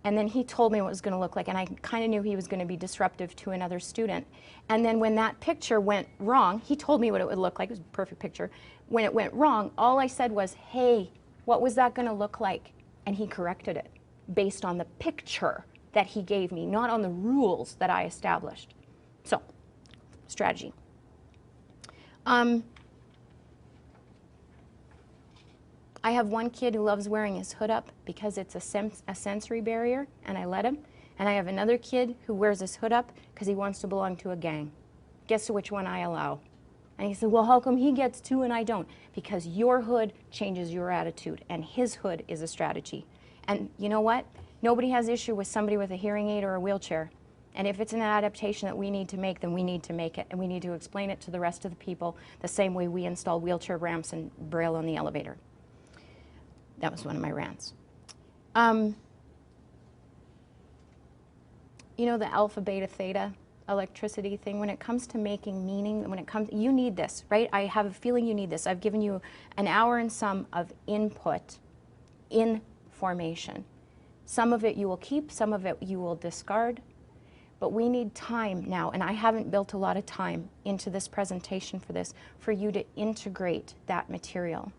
And then he told me what it was going to look like, and I kind of knew he was going to be disruptive to another student. And then when that picture went wrong, he told me what it would look like. It was a perfect picture. When it went wrong, all I said was, hey, what was that going to look like? And he corrected it based on the picture that he gave me, not on the rules that I established. So, strategy. I have one kid who loves wearing his hood up because it's a sensory barrier, and I let him. And I have another kid who wears his hood up because he wants to belong to a gang. Guess which one I allow? And he said, well, how come he gets to and I don't? Because your hood changes your attitude, and his hood is a strategy. And you know what? Nobody has issue with somebody with a hearing aid or a wheelchair. And if it's an adaptation that we need to make, then we need to make it, and we need to explain it to the rest of the people the same way we install wheelchair ramps and Braille on the elevator. That was one of my rants. You know the alpha, beta, theta electricity thing? When it comes to making meaning, you need this, right? I have a feeling you need this. I've given you an hour and some of input in formation. Some of it you will keep, some of it you will discard. But we need time now, and I haven't built a lot of time into this presentation for you to integrate that material.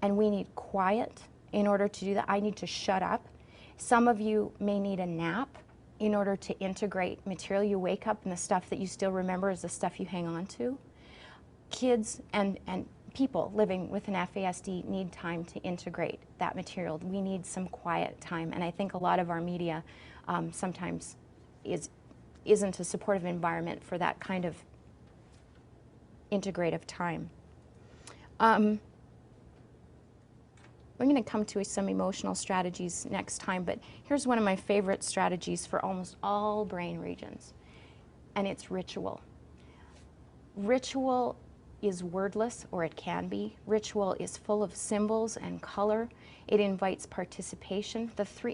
And we need quiet in order to do that. I need to shut up. Some of you may need a nap in order to integrate material. You wake up and the stuff that you still remember is the stuff you hang on to. Kids and people living with an FASD need time to integrate that material. We need some quiet time, and I think a lot of our media sometimes isn't a supportive environment for that kind of integrative time. We're going to come to some emotional strategies next time, but here's one of my favorite strategies for almost all brain regions, and it's ritual. Ritual is wordless, or it can be. Ritual is full of symbols and color. It invites participation.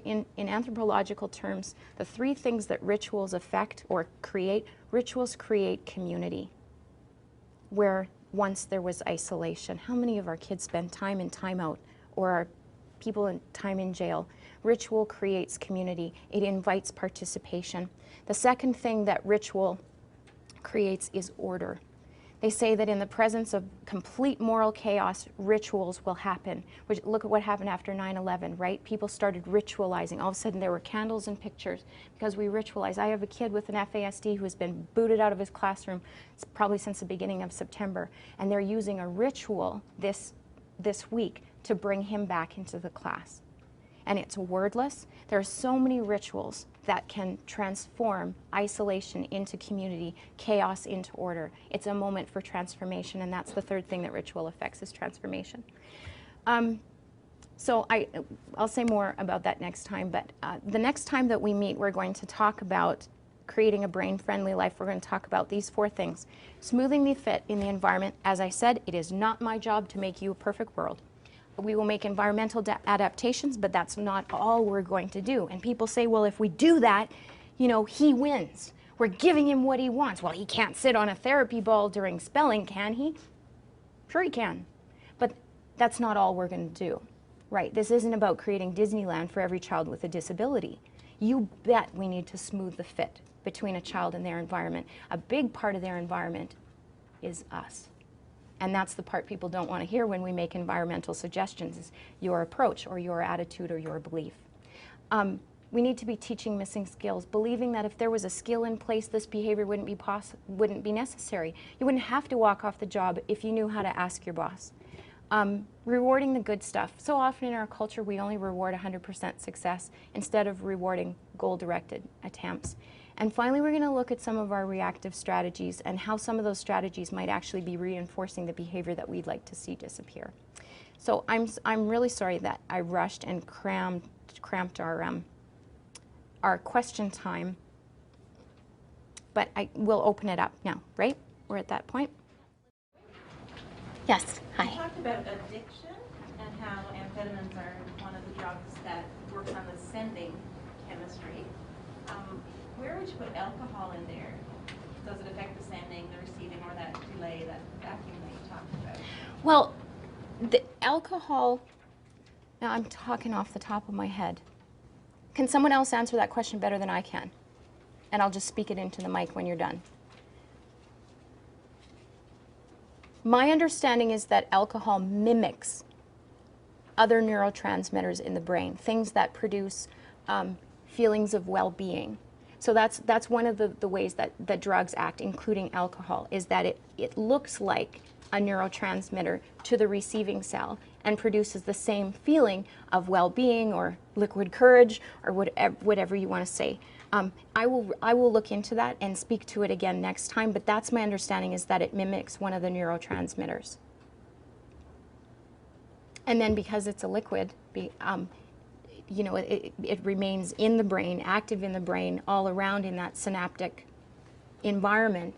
In anthropological terms, the three things that rituals affect or create, rituals create community, where once there was isolation. How many of our kids spend time in timeout, or are people in time in jail? Ritual creates community. It invites participation. The second thing that ritual creates is order. They say that in the presence of complete moral chaos, rituals will happen. Look at what happened after 9/11, right? People started ritualizing. All of a sudden there were candles and pictures because we ritualize. I have a kid with an FASD who has been booted out of his classroom probably since the beginning of September, and they're using a ritual this week to bring him back into the class. And it's wordless. There are so many rituals that can transform isolation into community, chaos into order. It's a moment for transformation, and that's the third thing that ritual affects, is transformation. So I'll say more about that next time, but the next time that we meet, we're going to talk about creating a brain-friendly life. We're going to talk about these four things. Smoothing the fit in the environment. As I said, it is not my job to make you a perfect world. We will make environmental adaptations, but that's not all we're going to do. And people say, well, if we do that, you know, he wins. We're giving him what he wants. Well, he can't sit on a therapy ball during spelling, can he? Sure he can. But that's not all we're going to do, right? This isn't about creating Disneyland for every child with a disability. You bet we need to smooth the fit between a child and their environment. A big part of their environment is us. And that's the part people don't want to hear when we make environmental suggestions, is your approach or your attitude or your belief. We need to be teaching missing skills, believing that if there was a skill in place, this behavior wouldn't be necessary. You wouldn't have to walk off the job if you knew how to ask your boss. Rewarding the good stuff. So often in our culture, we only reward 100% success instead of rewarding goal-directed attempts. And finally, we're going to look at some of our reactive strategies and how some of those strategies might actually be reinforcing the behavior that we'd like to see disappear. So I'm really sorry that I rushed and cramped our question time, but I will open it up now, right? We're at that point. Yes, hi. You talked about addiction and how amphetamines are one of the drugs that works on the sending chemistry. Where would you put alcohol in there? does it affect the sending, the receiving, or that delay, that vacuum that you talked about? Well, the alcohol, now I'm talking off the top of my head. Can someone else answer that question better than I can? And I'll just speak it into the mic when you're done. My understanding is that alcohol mimics other neurotransmitters in the brain, things that produce feelings of well-being. So that's one of the ways that drugs act, including alcohol, is that it looks like a neurotransmitter to the receiving cell and produces the same feeling of well-being or liquid courage or whatever you want to say. I will look into that and speak to it again next time, but that's my understanding, is that it mimics one of the neurotransmitters. And then because it's a liquid, you know, it remains in the brain, active in the brain, all around in that synaptic environment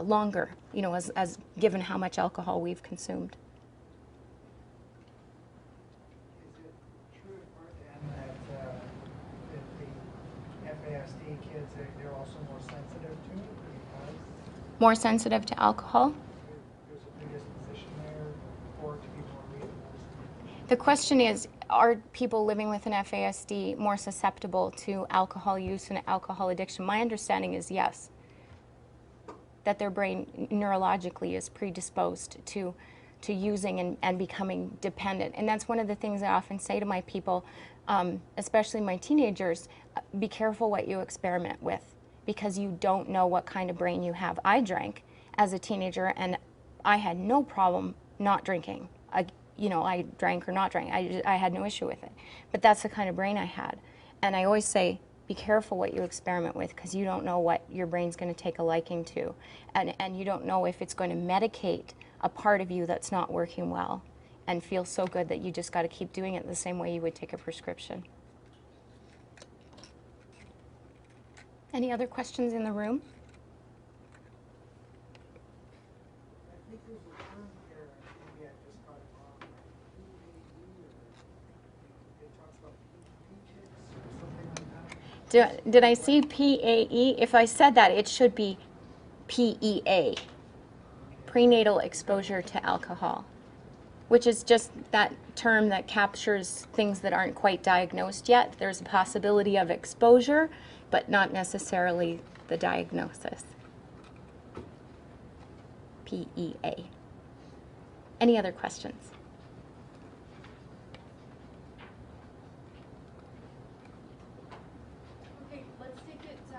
longer, you know, as given how much alcohol we've consumed. Is it true then that the FASD kids, they're also more sensitive to it because More sensitive to alcohol? there's a predisposition there for it to be more reasonable? The question is, are people living with an FASD more susceptible to alcohol use and alcohol addiction? My understanding is yes, that their brain neurologically is predisposed to using and becoming dependent. And that's one of the things I often say to my people, especially my teenagers, be careful what you experiment with, because you don't know what kind of brain you have. I drank as a teenager and I had no problem not drinking. You know, I drank or not drank. I had no issue with it. But that's the kind of brain I had. And I always say, be careful what you experiment with, because you don't know what your brain's going to take a liking to. And you don't know if it's going to medicate a part of you that's not working well and feel so good that you just got to keep doing it the same way you would take a prescription. Any other questions in the room? I think there's a term here, maybe I just got it wrong, PAE, or it talks about P-tics or something like that. Did I see PAE? If I said that, it should be PEA, prenatal exposure to alcohol, which is just that term that captures things that aren't quite diagnosed yet. There's a possibility of exposure, but not necessarily the diagnosis. PEA. Any other questions? Okay, let's take it to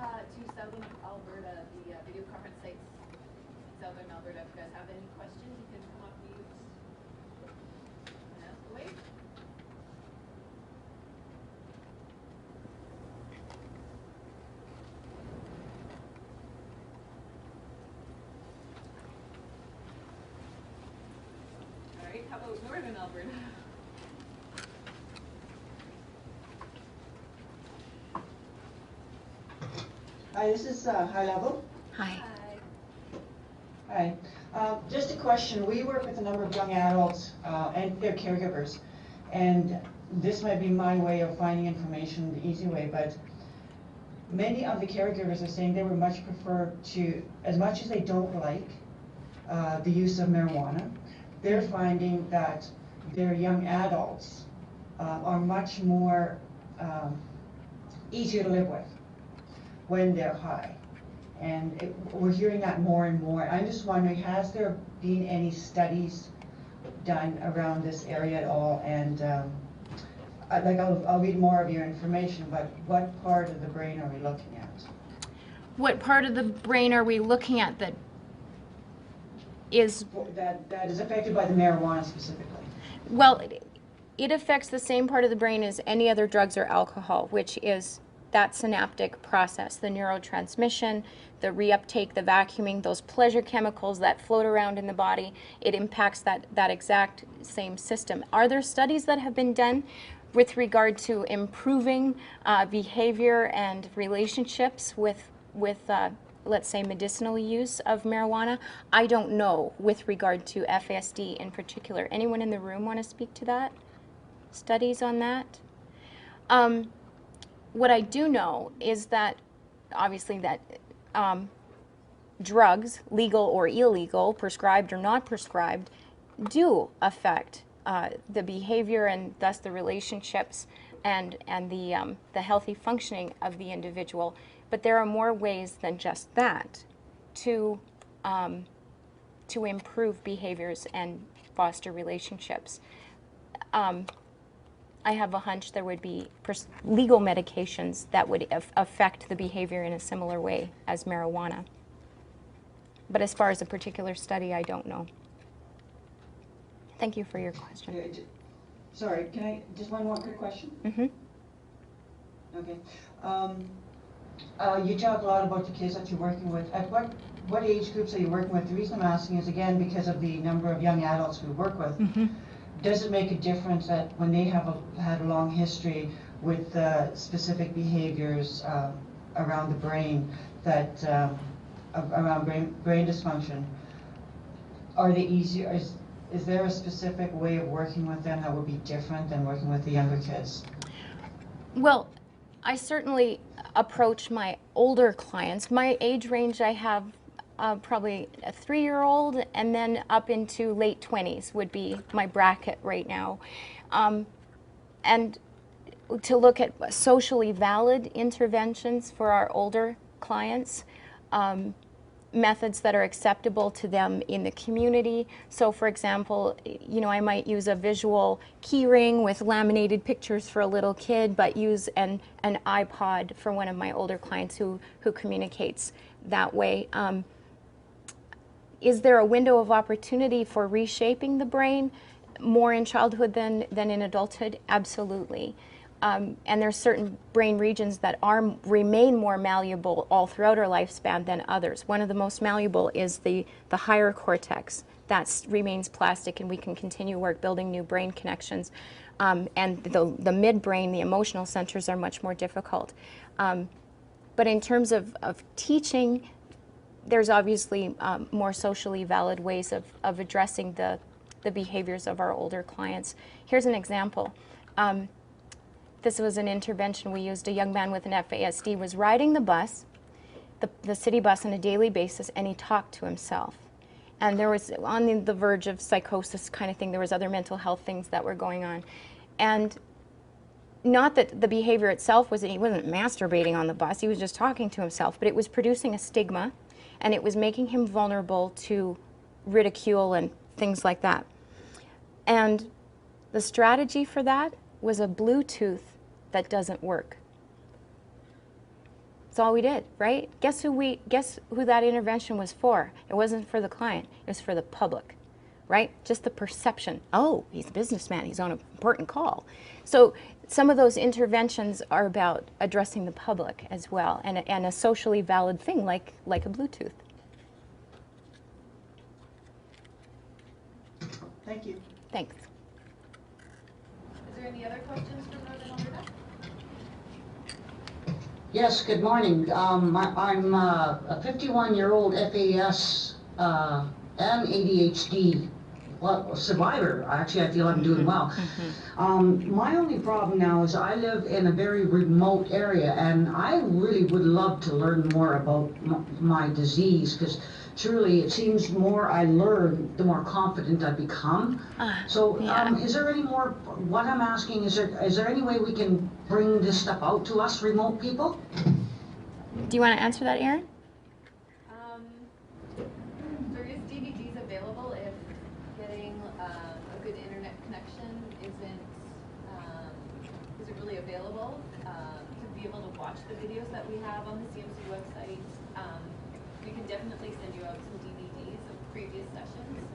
Southern Alberta, the video conference sites in Southern Alberta. If you guys have any questions, you can come up mute and ask away. All right, how about Northern Alberta? Hi, this is High Level. Hi. Hi. Just a question. We work with a number of young adults and their caregivers, and this might be my way of finding information the easy way, but many of the caregivers are saying they would much prefer to, as much as they don't like the use of marijuana, they're finding that their young adults are much more easier to live with when they're high. And we're hearing that more and more. I'm just wondering, has there been any studies done around this area at all? And I'll read more of your information, but what part of the brain are we looking at? What part of the brain are we looking at that is... That is affected by the marijuana specifically? Well, it affects the same part of the brain as any other drugs or alcohol, which is that synaptic process, the neurotransmission, the reuptake, the vacuuming, those pleasure chemicals that float around in the body. It impacts that exact same system. Are there studies that have been done with regard to improving behavior and relationships with let's say, medicinal use of marijuana? I don't know with regard to FASD in particular. Anyone in the room want to speak to that? Studies on that? What I do know is that, obviously, that drugs, legal or illegal, prescribed or not prescribed, do affect the behavior and thus the relationships and the healthy functioning of the individual. But there are more ways than just that to improve behaviors and foster relationships. I have a hunch there would be legal medications that would affect the behavior in a similar way as marijuana. But as far as a particular study, I don't know. Thank you for your question. Sorry, can I, just one more quick question? Mm-hmm. Okay. You talk a lot about the kids that you're working with. At what age groups are you working with? The reason I'm asking is, again, because of the number of young adults we work with. Mm-hmm. Does it make a difference that when they have had a long history with specific behaviors around the brain, that around brain dysfunction, are they easier? Is there a specific way of working with them that would be different than working with the younger kids? Well, I certainly approach my older clients. My age range, I have probably a 3-year-old, and then up into late 20s would be my bracket right now. And to look at socially valid interventions for our older clients, methods that are acceptable to them in the community. So for example, you know, I might use a visual key ring with laminated pictures for a little kid, but use an iPod for one of my older clients who communicates that way. Is there a window of opportunity for reshaping the brain more in childhood than in adulthood? Absolutely. And there's certain brain regions that remain more malleable all throughout our lifespan than others. One of the most malleable is the higher cortex. That remains plastic, and we can continue work building new brain connections. And the midbrain, the emotional centers, are much more difficult. But in terms of teaching, there's obviously more socially valid ways of addressing the behaviors of our older clients. Here's an example. This was an intervention we used. A young man with an FASD was riding the bus, the city bus, on a daily basis, and he talked to himself. And there was, on the verge of psychosis kind of thing, there was other mental health things that were going on. And not that the behavior itself he wasn't masturbating on the bus, he was just talking to himself, but it was producing a stigma, and it was making him vulnerable to ridicule and things like that. And the strategy for that was a Bluetooth that doesn't work. That's all we did, right? Guess who that intervention was for? It wasn't for the client, it was for the public, right? Just the perception. Oh, he's a businessman, he's on an important call. So some of those interventions are about addressing the public as well, and a socially valid thing like a Bluetooth. Thank you. Thanks. Is there any other questions from Northern Alberta? Yes, good morning. I'm a 51-year-old FAS and ADHD survivor. Actually, I feel I'm doing well. My only problem now is I live in a very remote area, and I really would love to learn more about my disease, because truly it seems the more I learn, the more confident I become. Is there any more, what I'm asking, is there any way we can bring this stuff out to us remote people? Do you want to answer that, Erin? There is DVDs available if getting a good internet connection isn't really available. To be able to watch the videos that we have on the CMC website, we can definitely send you out some DVDs of previous sessions.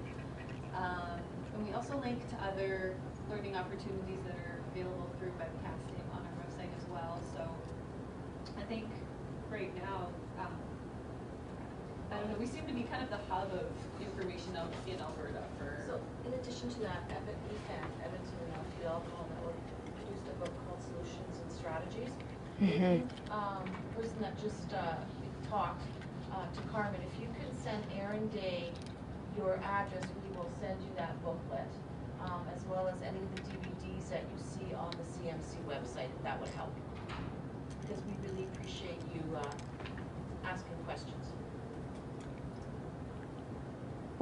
And we also link to other learning opportunities that are available through webcasting on our website as well. So I think right now, I don't know, we seem to be kind of the hub of information out in Alberta for... So in addition to that, Edmonton Free Alcohol Network produced a book called Solutions and Strategies. Person that just talked to Carmen, if you could send Erin Day your address, we will send you that booklet, as well as any of the DVDs that you see on the CMC website, if that would help. Because we really appreciate you asking questions.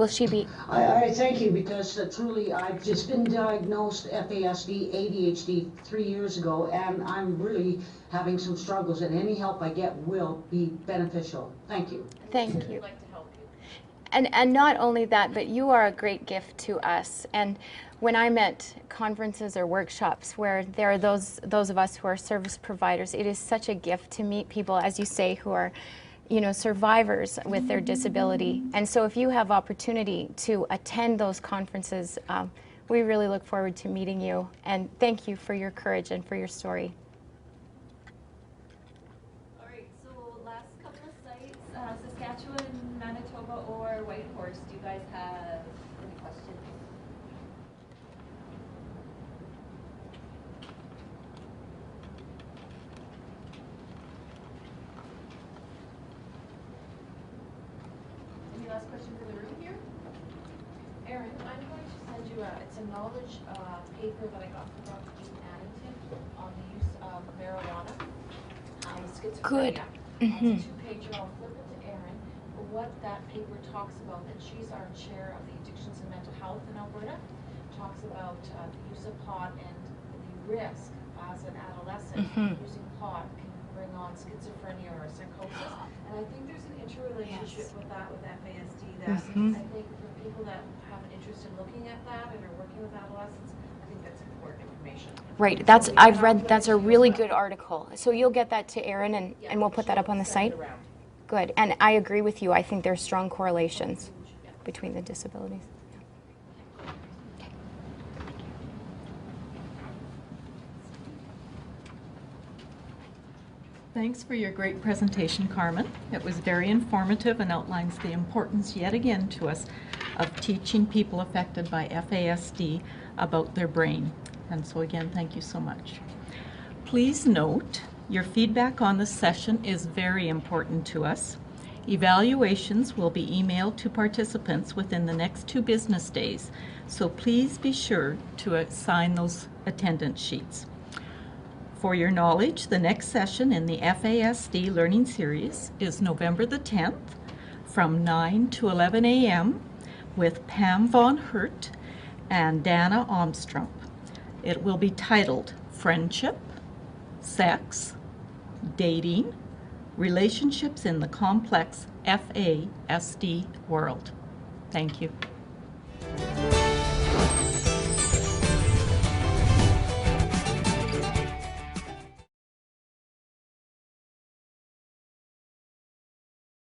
Will she be? I thank you, because truly I've just been diagnosed FASD, ADHD 3 years ago, and I'm really having some struggles, and any help I get will be beneficial. Thank you. Thank We'd you. like to help you. And not only that, but you are a great gift to us. And when I'm at conferences or workshops where there are those of us who are service providers, it is such a gift to meet people, as you say, who are, you know, survivors with their disability. And so if you have opportunity to attend those conferences, we really look forward to meeting you. And thank you for your courage and for your story. All right, so last couple of sites, Saskatchewan, Manitoba, or Whitehorse. Do you guys have any questions? Any last questions in the room here? Erin, I'm going to send you it's a knowledge paper that I got from Dr. Dean Addington on the use of marijuana, schizophrenia. Good. It's a two-pager. I'll flip it to Erin. What that paper talks about, that she's our chair of the Addictions and Mental Health in Alberta, talks about the use of pot and the risk as an adolescent using pot can bring on schizophrenia or psychosis. And I think there's an interrelationship with that, with FASD, that I think for people that have an interest in looking at that and are working with adolescents, I think that's important information. Right, I've read, that's a really good article. So you'll get that to Erin, and we'll put that up on the site? Good, and I agree with you. I think there's strong correlations between the disabilities. Thanks for your great presentation, Carmen. It was very informative and outlines the importance yet again to us of teaching people affected by FASD about their brain. And so again, thank you so much. Please note, your feedback on this session is very important to us. Evaluations will be emailed to participants within the next 2 business days, so please be sure to sign those attendance sheets. For your knowledge, the next session in the FASD Learning Series is November the 10th from 9 to 11 a.m. with Pam Von Hurt and Dana Armstrong. It will be titled Friendship, Sex, Dating, Relationships in the Complex FASD World. Thank you.